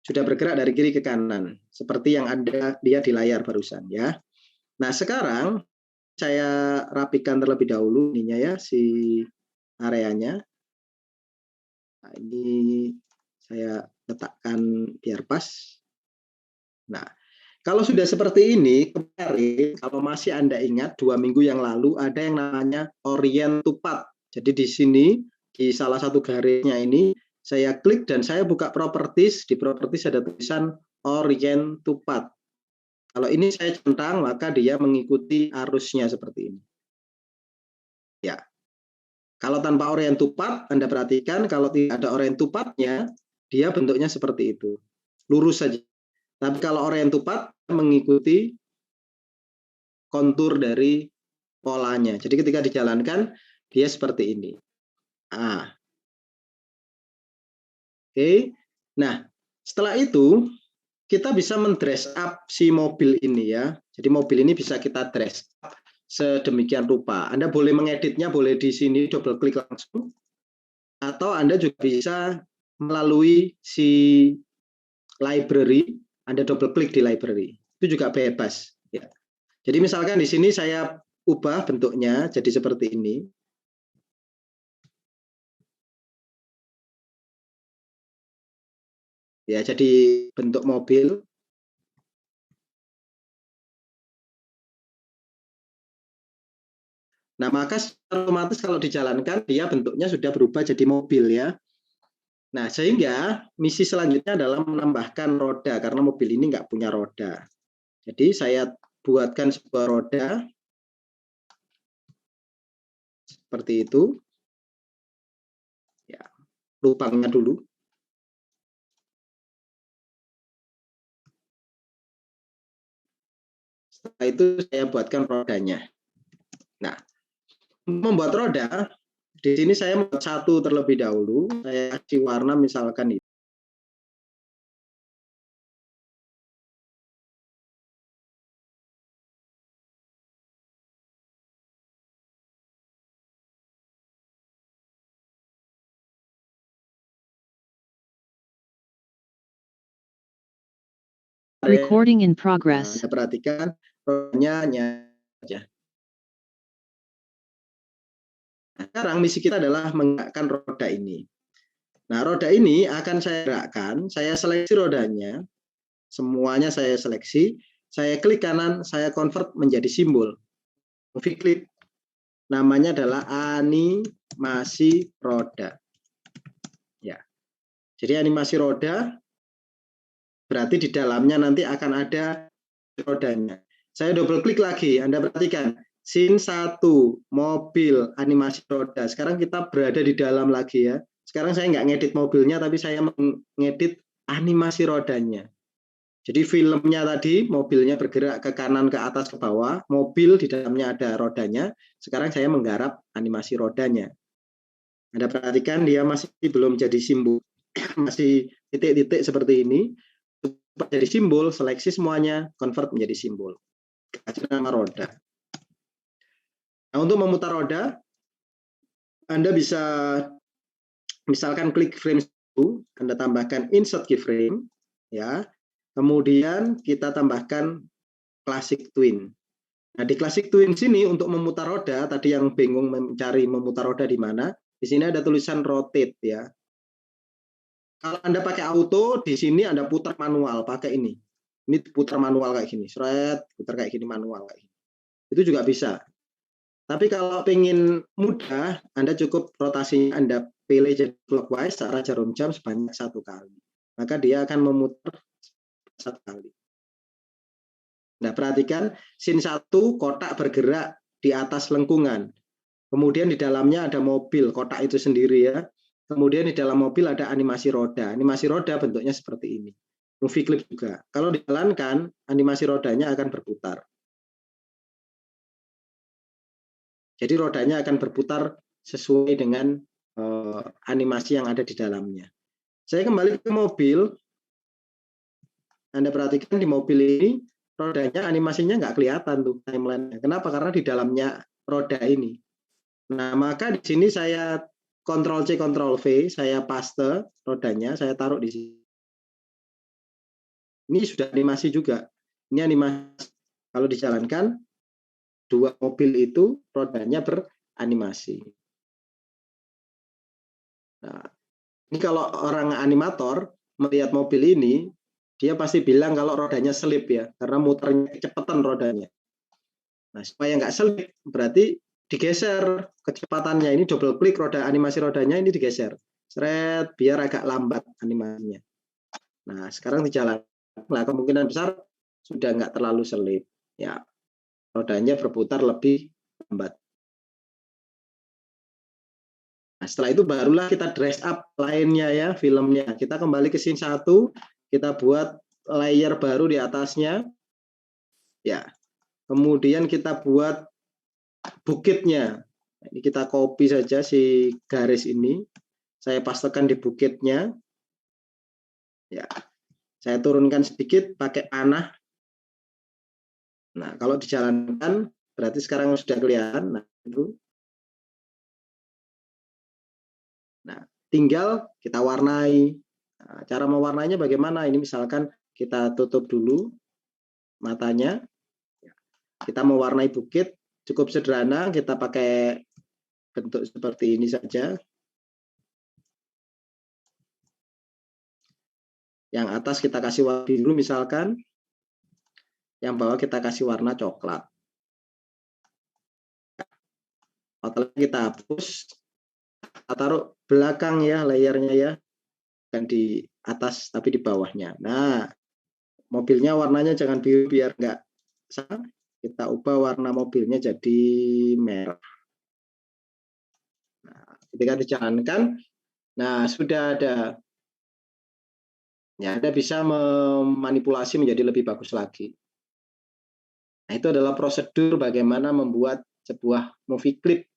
sudah bergerak dari kiri ke kanan, seperti yang ada dia di layar barusan ya. Nah, sekarang saya rapikan terlebih dahulu ininya ya, si areanya. Nah, ini saya letakkan biar pas. Nah, kalau sudah seperti ini, kemarin kalau masih Anda ingat 2 minggu yang lalu ada yang namanya orient to path. Jadi di sini di salah satu garisnya ini saya klik dan saya buka properties. Di properties ada tulisan orient to path. Kalau ini saya centang maka dia mengikuti arusnya seperti ini. Ya. Kalau tanpa orient to path, Anda perhatikan kalau tidak ada orient to path-nya, dia bentuknya seperti itu. Lurus saja. Tapi kalau orient to path mengikuti kontur dari polanya. Jadi ketika dijalankan dia seperti ini. Oke. Nah, setelah itu kita bisa mendress up si mobil ini ya. Jadi mobil ini bisa kita dress up sedemikian rupa. Anda boleh mengeditnya, boleh di sini double klik langsung. Atau Anda juga bisa melalui si library, Anda double klik di library. Itu juga bebas ya. Jadi misalkan di sini saya ubah bentuknya jadi seperti ini. Ya, jadi bentuk mobil. Nah, maka otomatis kalau dijalankan dia bentuknya sudah berubah jadi mobil ya. Nah, sehingga misi selanjutnya adalah menambahkan roda karena mobil ini nggak punya roda. Jadi saya buatkan sebuah roda seperti itu. Ya, lubangnya dulu. Setelah itu saya buatkan rodanya. Nah, membuat roda, di sini saya membuat satu terlebih dahulu. Saya kasih warna misalkan ini. Recording in progress. Anda perhatikan rodanya aja. Nah, sekarang misi kita adalah menggerakkan roda ini. Nah, roda ini akan saya gerakkan, saya seleksi rodanya, semuanya saya seleksi, saya klik kanan, saya convert menjadi simbol. Movie clip. Namanya adalah animasi roda. Ya. Jadi animasi roda berarti di dalamnya nanti akan ada rodanya. Saya double klik lagi, Anda perhatikan. Scene 1, mobil, animasi roda. Sekarang kita berada di dalam lagi ya. Sekarang saya nggak ngedit mobilnya, tapi saya mengedit animasi rodanya. Jadi filmnya tadi, mobilnya bergerak ke kanan, ke atas, ke bawah. Mobil di dalamnya ada rodanya. Sekarang saya menggarap animasi rodanya. Anda perhatikan dia masih belum jadi simbol. Masih titik-titik seperti ini. Jadi simbol, seleksi semuanya, convert menjadi simbol. Kasih nama roda. Nah, untuk memutar roda, Anda bisa misalkan klik frame 1, Anda tambahkan insert keyframe, ya. Kemudian kita tambahkan classic twin. Nah, di classic twin sini untuk memutar roda, tadi yang bingung mencari memutar roda di mana, di sini ada tulisan rotate ya. Kalau Anda pakai auto, di sini Anda putar manual pakai ini. Ini putar manual kayak gini, seret, putar kayak gini manual kayak gini. Itu juga bisa. Tapi kalau ingin mudah, Anda cukup rotasinya Anda pilih jadi clockwise searah jarum jam sebanyak 1 kali. Maka dia akan memutar 1 kali. Nah, perhatikan scene 1 kotak bergerak di atas lengkungan. Kemudian di dalamnya ada mobil, kotak itu sendiri ya. Kemudian di dalam mobil ada animasi roda. Animasi roda bentuknya seperti ini. Movie clip juga. Kalau dijalankan, animasi rodanya akan berputar. Jadi rodanya akan berputar sesuai dengan animasi yang ada di dalamnya. Saya kembali ke mobil. Anda perhatikan di mobil ini, rodanya animasinya nggak kelihatan tuh timeline-nya. Kenapa? Karena di dalamnya roda ini. Nah, maka di sini saya Ctrl+C, Ctrl+V, saya paste rodanya, saya taruh di sini. Ini sudah animasi juga. Ini animasi. Kalau dijalankan, 2 mobil itu rodanya beranimasi. Nah, ini kalau orang animator melihat mobil ini, dia pasti bilang kalau rodanya selip ya, karena muternya kecepatan rodanya. Nah, supaya nggak selip, berarti digeser kecepatannya. Ini double klik roda animasi rodanya ini digeser. Seret, biar agak lambat animasinya. Nah, sekarang dijalankan. Nah, kemungkinan besar sudah nggak terlalu selip. Ya, rodanya berputar lebih lambat. Nah, setelah itu barulah kita dress up lainnya ya, filmnya. Kita kembali ke scene 1, kita buat layer baru di atasnya. Ya. Kemudian kita buat bukitnya. Ini kita copy saja si garis ini. Saya pastekan di bukitnya. Ya. Saya turunkan sedikit pakai panah. Nah, kalau dijalankan berarti sekarang sudah kelihatan. Nah, itu. Nah, tinggal kita warnai. Nah, cara mewarnainya bagaimana? Ini misalkan kita tutup dulu matanya. Kita mewarnai bukit cukup sederhana, kita pakai bentuk seperti ini saja. Yang atas kita kasih warna biru misalkan. Yang bawah kita kasih warna coklat. Setelah kita hapus, kita taruh belakang ya layernya ya. Bukan di atas tapi di bawahnya. Nah, mobilnya warnanya jangan biru biar enggak sama. Kita ubah warna mobilnya jadi merah. Nah, ketika dijalankan, nah sudah ada. Ya, Anda bisa memanipulasi menjadi lebih bagus lagi. Nah, itu adalah prosedur bagaimana membuat sebuah movie clip.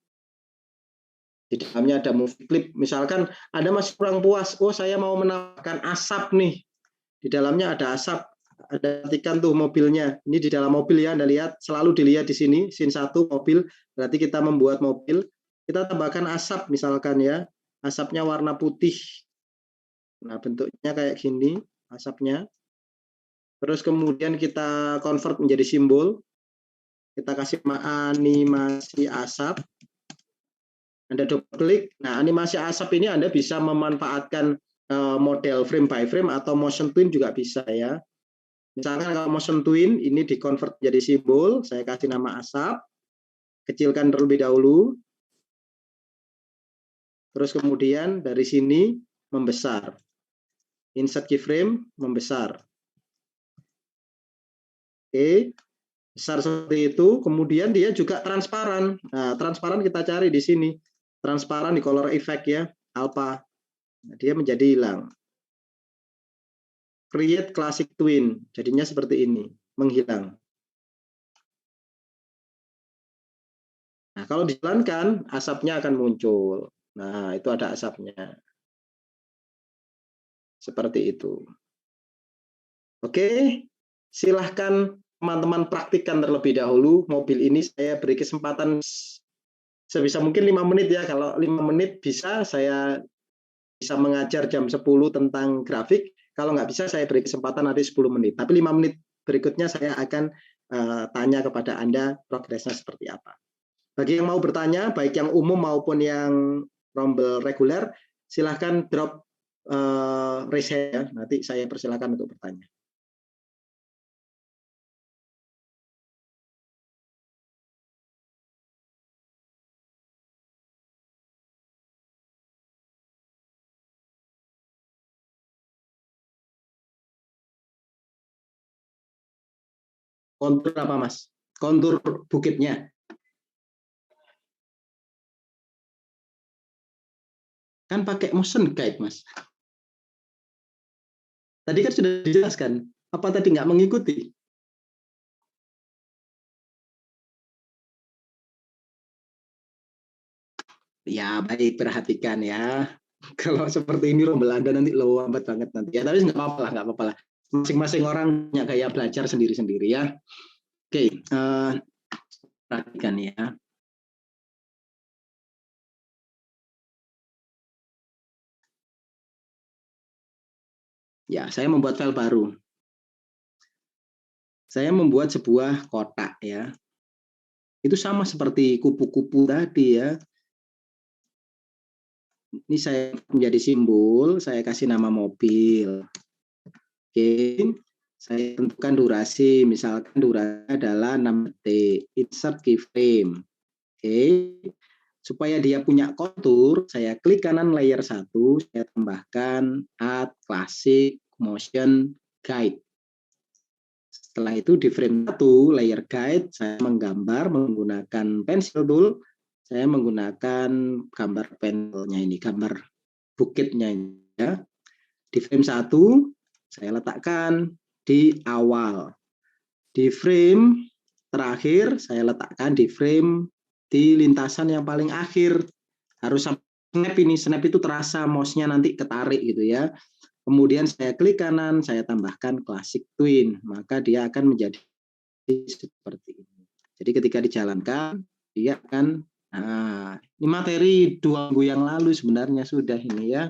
Di dalamnya ada movie clip. Misalkan Anda masih kurang puas, oh saya mau menambahkan asap nih. Di dalamnya ada asap. Ada perhatikan tuh mobilnya. Ini di dalam mobil ya, Anda lihat, selalu dilihat di sini, scene 1 mobil, berarti kita membuat mobil, kita tambahkan asap misalkan ya, asapnya warna putih. Nah, bentuknya kayak gini, asapnya. Terus kemudian kita convert menjadi simbol, kita kasih animasi asap. Anda double klik. Nah, animasi asap ini Anda bisa memanfaatkan model frame by frame atau motion twin juga bisa ya. Misalkan kalau motion twin ini di-convert jadi simbol, saya kasih nama asap, kecilkan terlebih dahulu. Terus kemudian dari sini membesar. Insert keyframe, membesar. Oke, besar seperti itu. Kemudian dia juga transparan. Nah, transparan kita cari di sini. Transparan di color effect ya, alpha. Nah, dia menjadi hilang. Create classic twin, jadinya seperti ini, menghilang. Nah, kalau dijalankan, asapnya akan muncul. Nah, itu ada asapnya. Seperti itu. Oke, silahkan teman-teman praktikkan terlebih dahulu. Mobil ini saya beri kesempatan sebisa mungkin 5 menit ya. Kalau 5 menit bisa, saya bisa mengajar jam 10 tentang grafik. Kalau nggak bisa, saya beri kesempatan nanti 10 menit. Tapi 5 menit berikutnya saya akan tanya kepada Anda progresnya seperti apa. Bagi yang mau bertanya, baik yang umum maupun yang rombel reguler, silahkan drop raise hand ya. Nanti saya persilakan untuk bertanya. Kontur apa, Mas? Kontur bukitnya. Kan pakai motion guide, Mas. Tadi kan sudah dijelaskan. Apa tadi nggak mengikuti? Ya, baik, perhatikan ya. Kalau seperti ini rombel Anda nanti lambat banget nanti. Ya, tapi nggak apa-apa lah, nggak apa-apa lah. Masing-masing orang punya gaya belajar sendiri-sendiri ya. Oke, perhatikan ya. Ya, saya membuat file baru. Saya membuat sebuah kotak ya. Itu sama seperti kupu-kupu tadi ya. Ini saya menjadi simbol, saya kasih nama mobil. Oke, saya tentukan durasi, misalkan durasi adalah 6 detik. Insert keyframe. Oke, supaya dia punya kontur, saya klik kanan layer 1, saya tambahkan add classic motion guide. Setelah itu di frame 1 layer guide, saya menggambar menggunakan pencil tool. Saya menggunakan gambar pensilnya ini, gambar bukitnya ini ya. Di frame 1 saya letakkan di awal. Di frame terakhir saya letakkan di frame di lintasan yang paling akhir. Harus sampai snap ini, snap itu terasa mouse-nya nanti ketarik gitu ya. Kemudian saya klik kanan, saya tambahkan classic twin, maka dia akan menjadi seperti ini. Jadi ketika dijalankan, dia akan, nah, ini materi 2 minggu yang lalu sebenarnya sudah ini ya.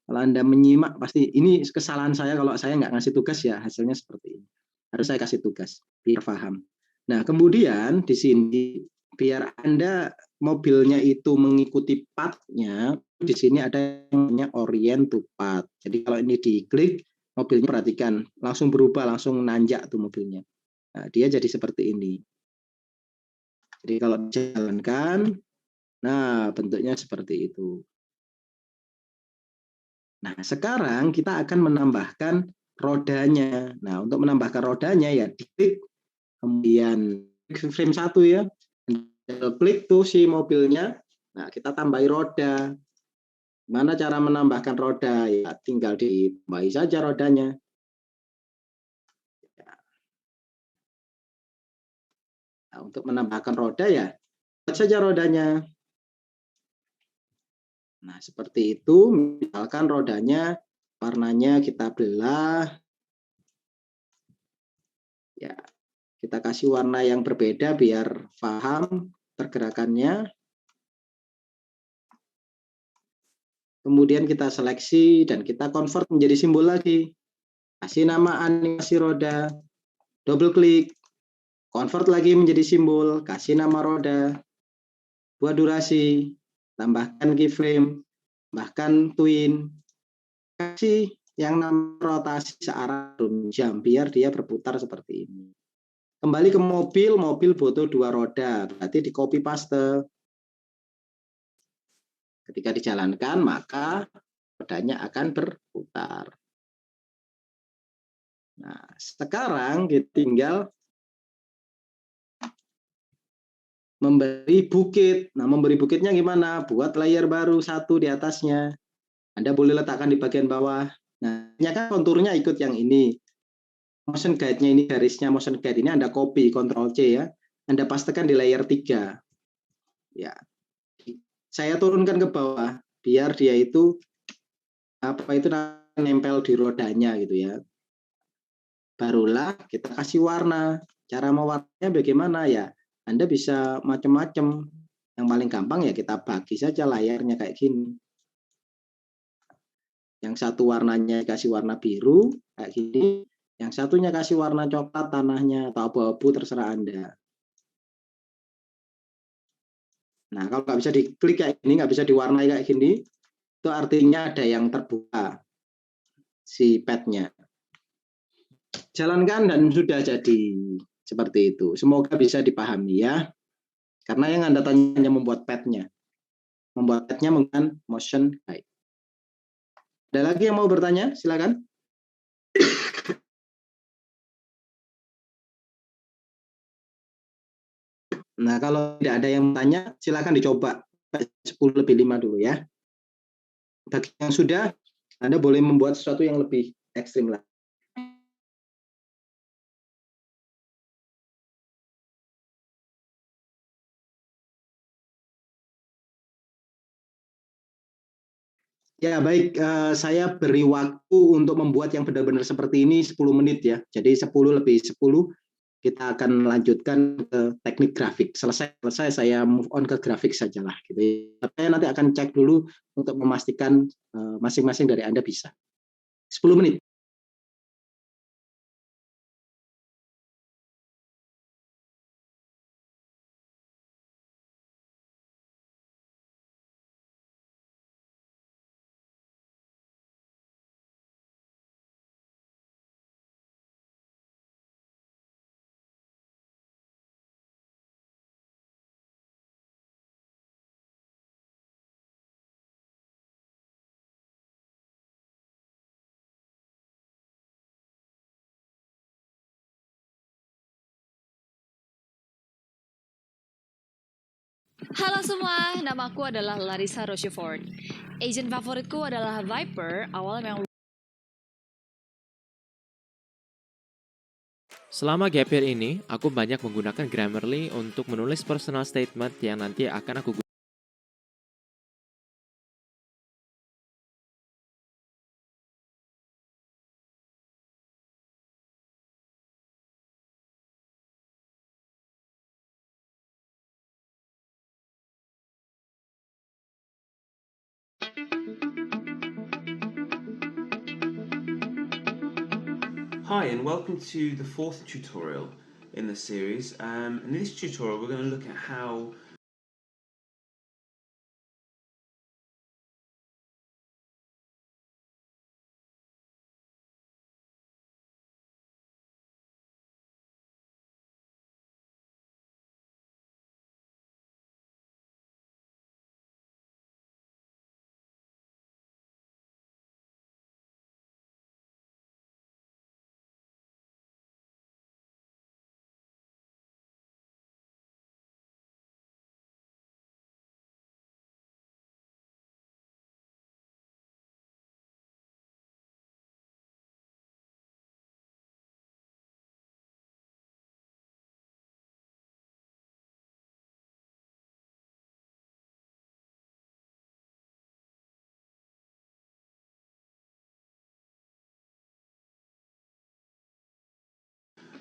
Kalau Anda menyimak, pasti ini kesalahan saya kalau saya nggak ngasih tugas ya, hasilnya seperti ini. Harus saya kasih tugas, biar paham. Nah, kemudian di sini, biar Anda mobilnya itu mengikuti path-nya, di sini ada yang namanya orient to path. Jadi kalau ini diklik, mobilnya perhatikan, langsung berubah, langsung nanjak tuh mobilnya. Nah, dia jadi seperti ini. Jadi kalau dijalankan, nah bentuknya seperti itu. Nah, sekarang kita akan menambahkan rodanya. Nah, untuk menambahkan rodanya ya diklik, kemudian frame 1 ya, klik tuh si mobilnya. Nah, kita tambahi roda. Mana cara menambahkan roda? Ya, tinggal ditambahi saja rodanya. Nah, untuk menambahkan roda ya, buat saja rodanya. Nah, seperti itu. Misalkan rodanya, warnanya kita belah. Ya, kita kasih warna yang berbeda biar paham pergerakannya. Kemudian kita seleksi dan kita convert menjadi simbol lagi. Kasih nama animasi roda, double klik, convert lagi menjadi simbol, kasih nama roda, buat durasi, tambahkan keyframe, bahkan twin, kasih yang namanya rotasi searah jam biar dia berputar seperti ini. Kembali ke mobil, mobil butuh 2 roda, berarti di copy paste. Ketika dijalankan, maka rodanya akan berputar. Nah, sekarang kita tinggal memberi bukit. Nah, memberi bukitnya gimana? Buat layer baru satu di atasnya. Anda boleh letakkan di bagian bawah. Nah, kan konturnya ikut yang ini. Motion guide-nya ini, garisnya motion guide ini Anda copy, Ctrl C ya. Anda pastekan di layer 3. Ya. Saya turunkan ke bawah biar dia itu nempel di rodanya gitu ya. Barulah kita kasih warna. Cara mewarnanya bagaimana ya? Anda bisa macam-macam. Yang paling gampang ya kita bagi saja layarnya kayak gini. Yang satu warnanya kasih warna biru kayak gini. Yang satunya kasih warna coklat tanahnya atau abu-abu terserah Anda. Nah, kalau nggak bisa diklik kayak gini, nggak bisa diwarnai kayak gini, itu artinya ada yang terbuka si pad-nya. Jalankan dan sudah jadi seperti itu. Semoga bisa dipahami ya. Karena yang Anda tanya hanya membuat pad-nya. Membuat pad-nya menggunakan motion guide. Ada lagi yang mau bertanya? Silakan. Nah, kalau tidak ada yang bertanya, silakan dicoba 10 lebih 5 dulu ya. Bagi yang sudah, Anda boleh membuat sesuatu yang lebih ekstrim lagi. Ya, baik. Saya beri waktu untuk membuat yang benar-benar seperti ini 10 menit ya. Jadi 10 lebih 10 kita akan lanjutkan ke teknik grafik. Selesai saya move on ke grafik sajalah gitu. Saya nanti akan cek dulu untuk memastikan masing-masing dari Anda bisa. 10 menit. Halo semua, namaku adalah Larissa Rochefort. Agent favoritku adalah Viper, awalnya memang... Selama gap year ini, aku banyak menggunakan Grammarly untuk menulis personal statement yang nanti akan aku gunakan. Hi and welcome to the 4th tutorial in the series. In this tutorial we're going to look at how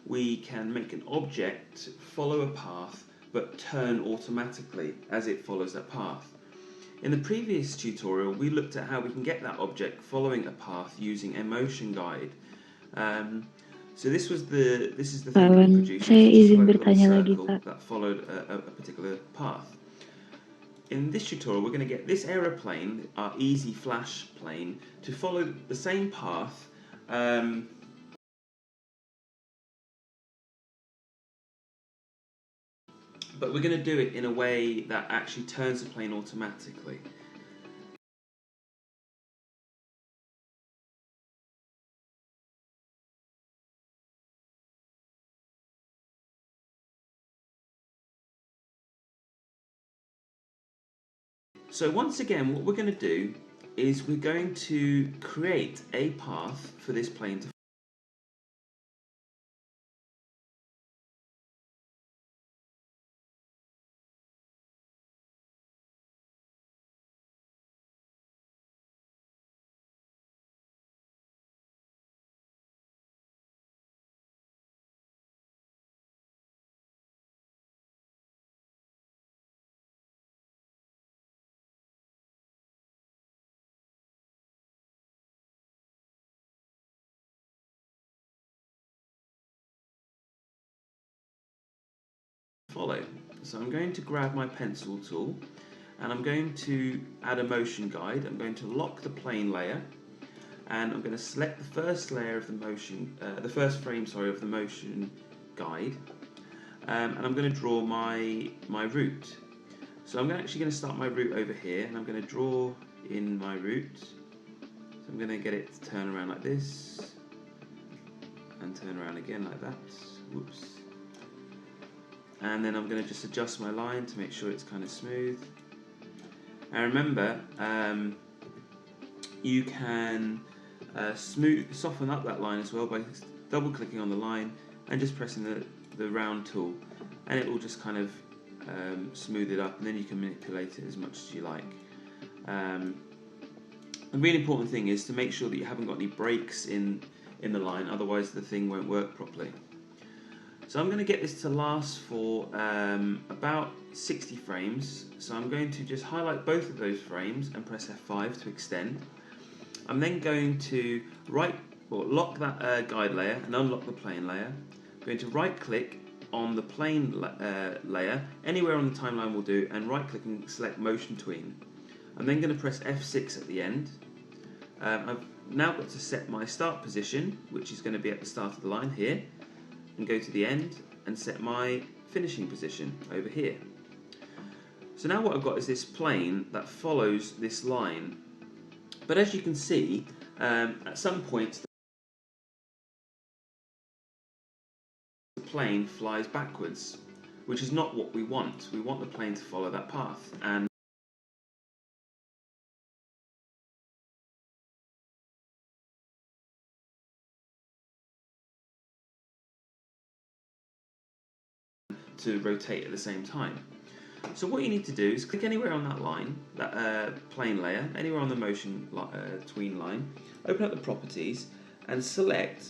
we can make an object follow a path but turn automatically as it follows that path. In the previous tutorial we looked at how we can get that object following a path using a motion guide. So this is the thing that we Kawan, saya produced, which is a izin slope of a bertanya lagi, circle Pak. that followed a particular path. in this tutorial, we're going to get this aeroplane, our easy flash plane, to follow the same path. But we're going to do it in a way that actually turns the plane automatically. So once again, what we're going to do is we're going to create a path for this plane to follow. So I'm going to grab my pencil tool and I'm going to add a motion guide. I'm going to lock the plane layer and I'm going to select the first layer of the motion, the first frame, sorry, of the motion guide, and I'm going to draw my route. So I'm actually going to start my route over here, and I'm going to draw in my route. So I'm going to get it to turn around like this, and turn around again like that. Whoops. And then I'm going to just adjust my line to make sure it's kind of smooth. And remember, you can soften up that line as well by double clicking on the line and just pressing the round tool, and it will just kind of smooth it up, and then you can manipulate it as much as you like. The really important thing is to make sure that you haven't got any breaks in the line, otherwise the thing won't work properly. So I'm going to get this to last for about 60 frames. So I'm going to just highlight both of those frames and press F5 to extend. I'm then going to lock that guide layer and unlock the plane layer. I'm going to right click on the plane layer, anywhere on the timeline will do, and right click and select motion tween. I'm then going to press F6 at the end. I've now got to set my start position, which is going to be at the start of the line here, and go to the end and set my finishing position over here. So now what I've got is this plane that follows this line. But as you can see, at some points the plane flies backwards, which is not what we want. We want the plane to follow that path. And to rotate at the same time. So what you need to do is click anywhere on that line, that plane layer, anywhere on the motion tween line, open up the properties and select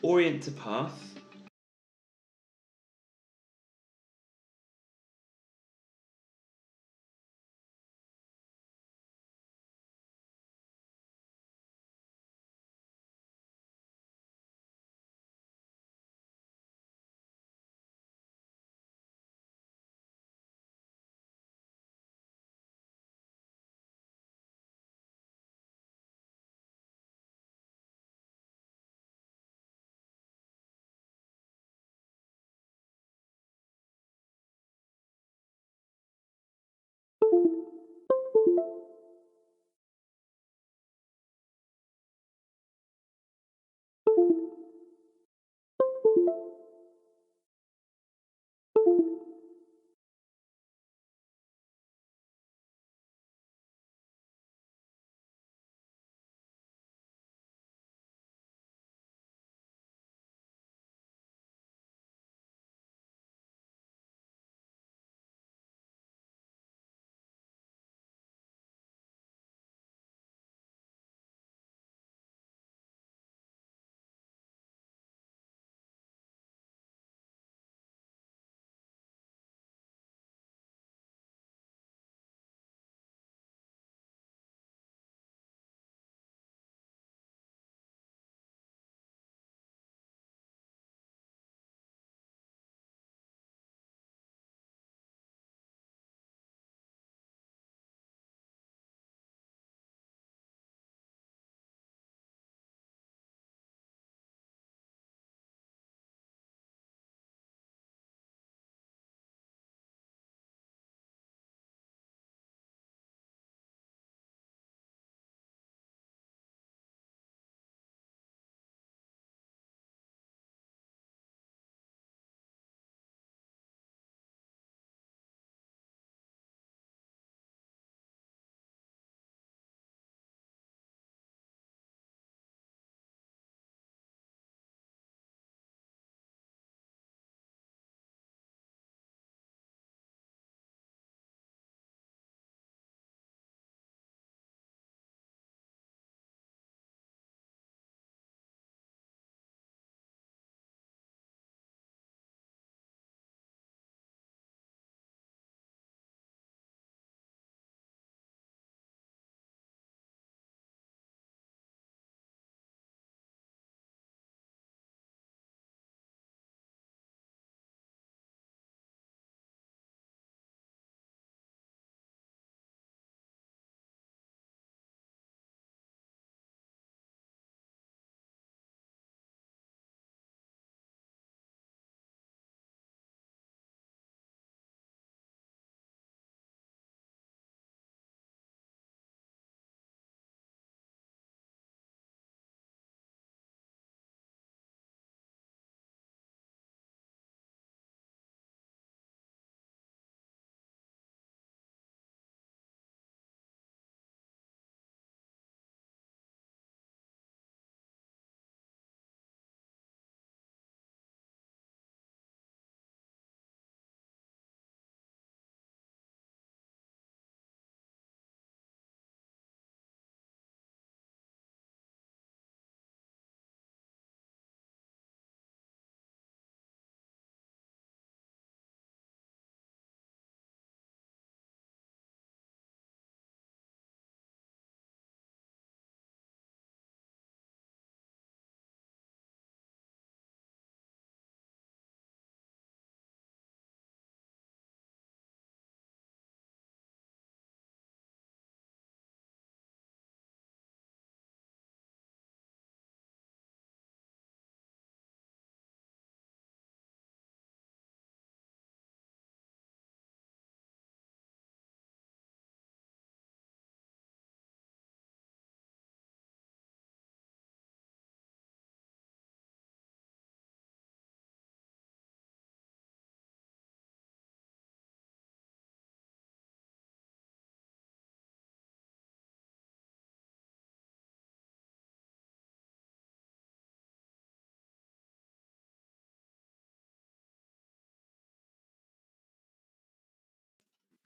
orient to path,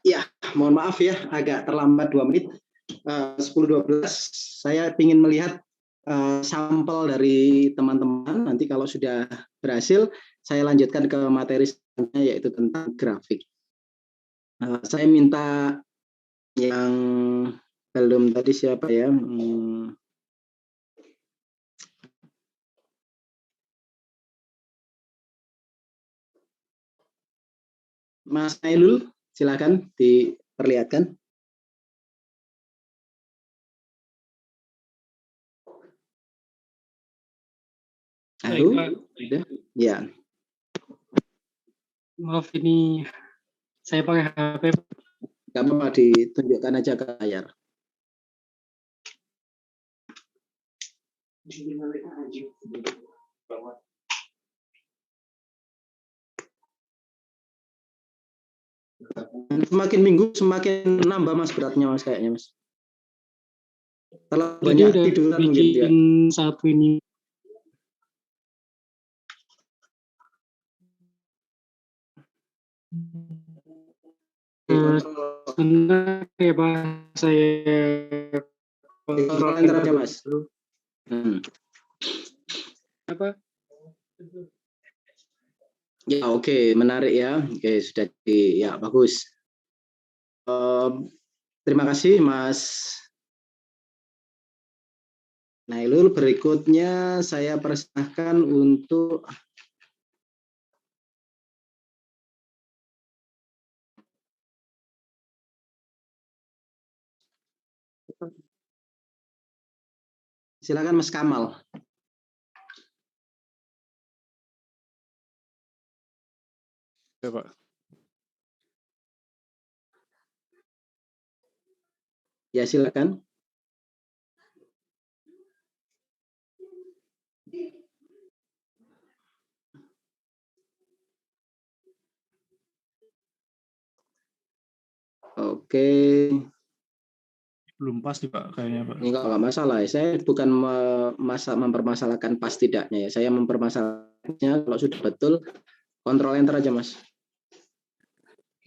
Ya, mohon maaf ya, agak terlambat 2 menit. 10.12 saya ingin melihat sampel dari teman-teman. Nanti kalau sudah berhasil, saya lanjutkan ke materi selanjutnya, yaitu tentang grafik. Saya minta yang belum tadi siapa ya? Mas Nailul, silakan diperlihatkan. Halo, sudah? Ya. Maaf, ini saya pakai HP. Nggak apa-apa, ditunjukkan aja ke layar. Semakin minggu semakin nambah Mas beratnya Mas kayaknya Mas. Terlalu banyak tiduran mungkin ya. Satu ini. Sebentar ya Pak, saya kontrol enter aja Mas. Apa? Ya oke, menarik ya. Oke, sudah ya bagus. Terima kasih Mas Nailul. Berikutnya saya persilahkan untuk silakan Mas Kamal. Ya, Pak. Ya, silakan. Oke. Belum pasti Pak kayaknya Pak. Enggak masalah. Saya bukan mempermasalahkan pas tidaknya ya. Saya mempermasalahkannya kalau sudah betul kontrol enter aja Mas.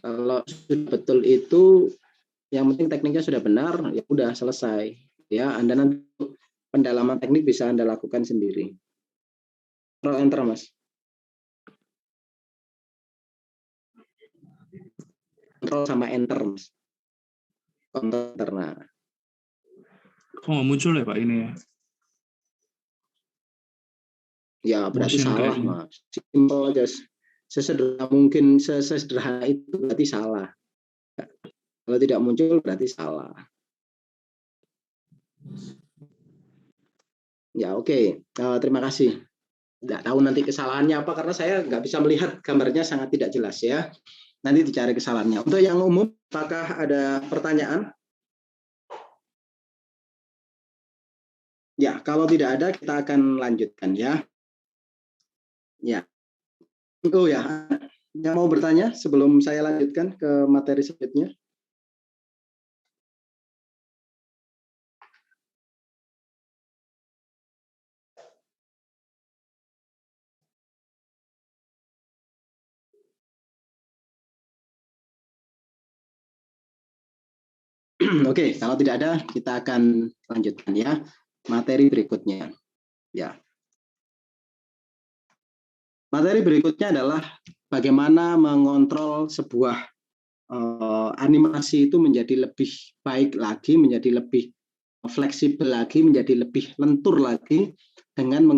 Kalau sudah betul itu yang penting tekniknya sudah benar, ya udah selesai. Ya, Anda nanti pendalaman teknik bisa Anda lakukan sendiri. Kontrol enter Mas. Kontrol sama enter Mas. Kontrol enter. Nah. Kok nggak muncul ya Pak ini ya? Ya berarti salah Mas. Simpel aja. Sesederhana mungkin, sesederhana itu berarti salah. Kalau tidak muncul berarti salah. Ya oke. Terima kasih. Nggak tahu nanti kesalahannya apa karena saya nggak bisa melihat gambarnya, sangat tidak jelas ya. Nanti dicari kesalahannya. Untuk yang umum, apakah ada pertanyaan? Ya, kalau tidak ada kita akan lanjutkan ya. Ya. Oh ya, yang mau bertanya sebelum saya lanjutkan ke materi selanjutnya? Oke, kalau tidak ada kita akan lanjutkan ya materi berikutnya. Ya. Materi berikutnya adalah bagaimana mengontrol sebuah animasi itu menjadi lebih baik lagi, menjadi lebih fleksibel lagi, menjadi lebih lentur lagi dengan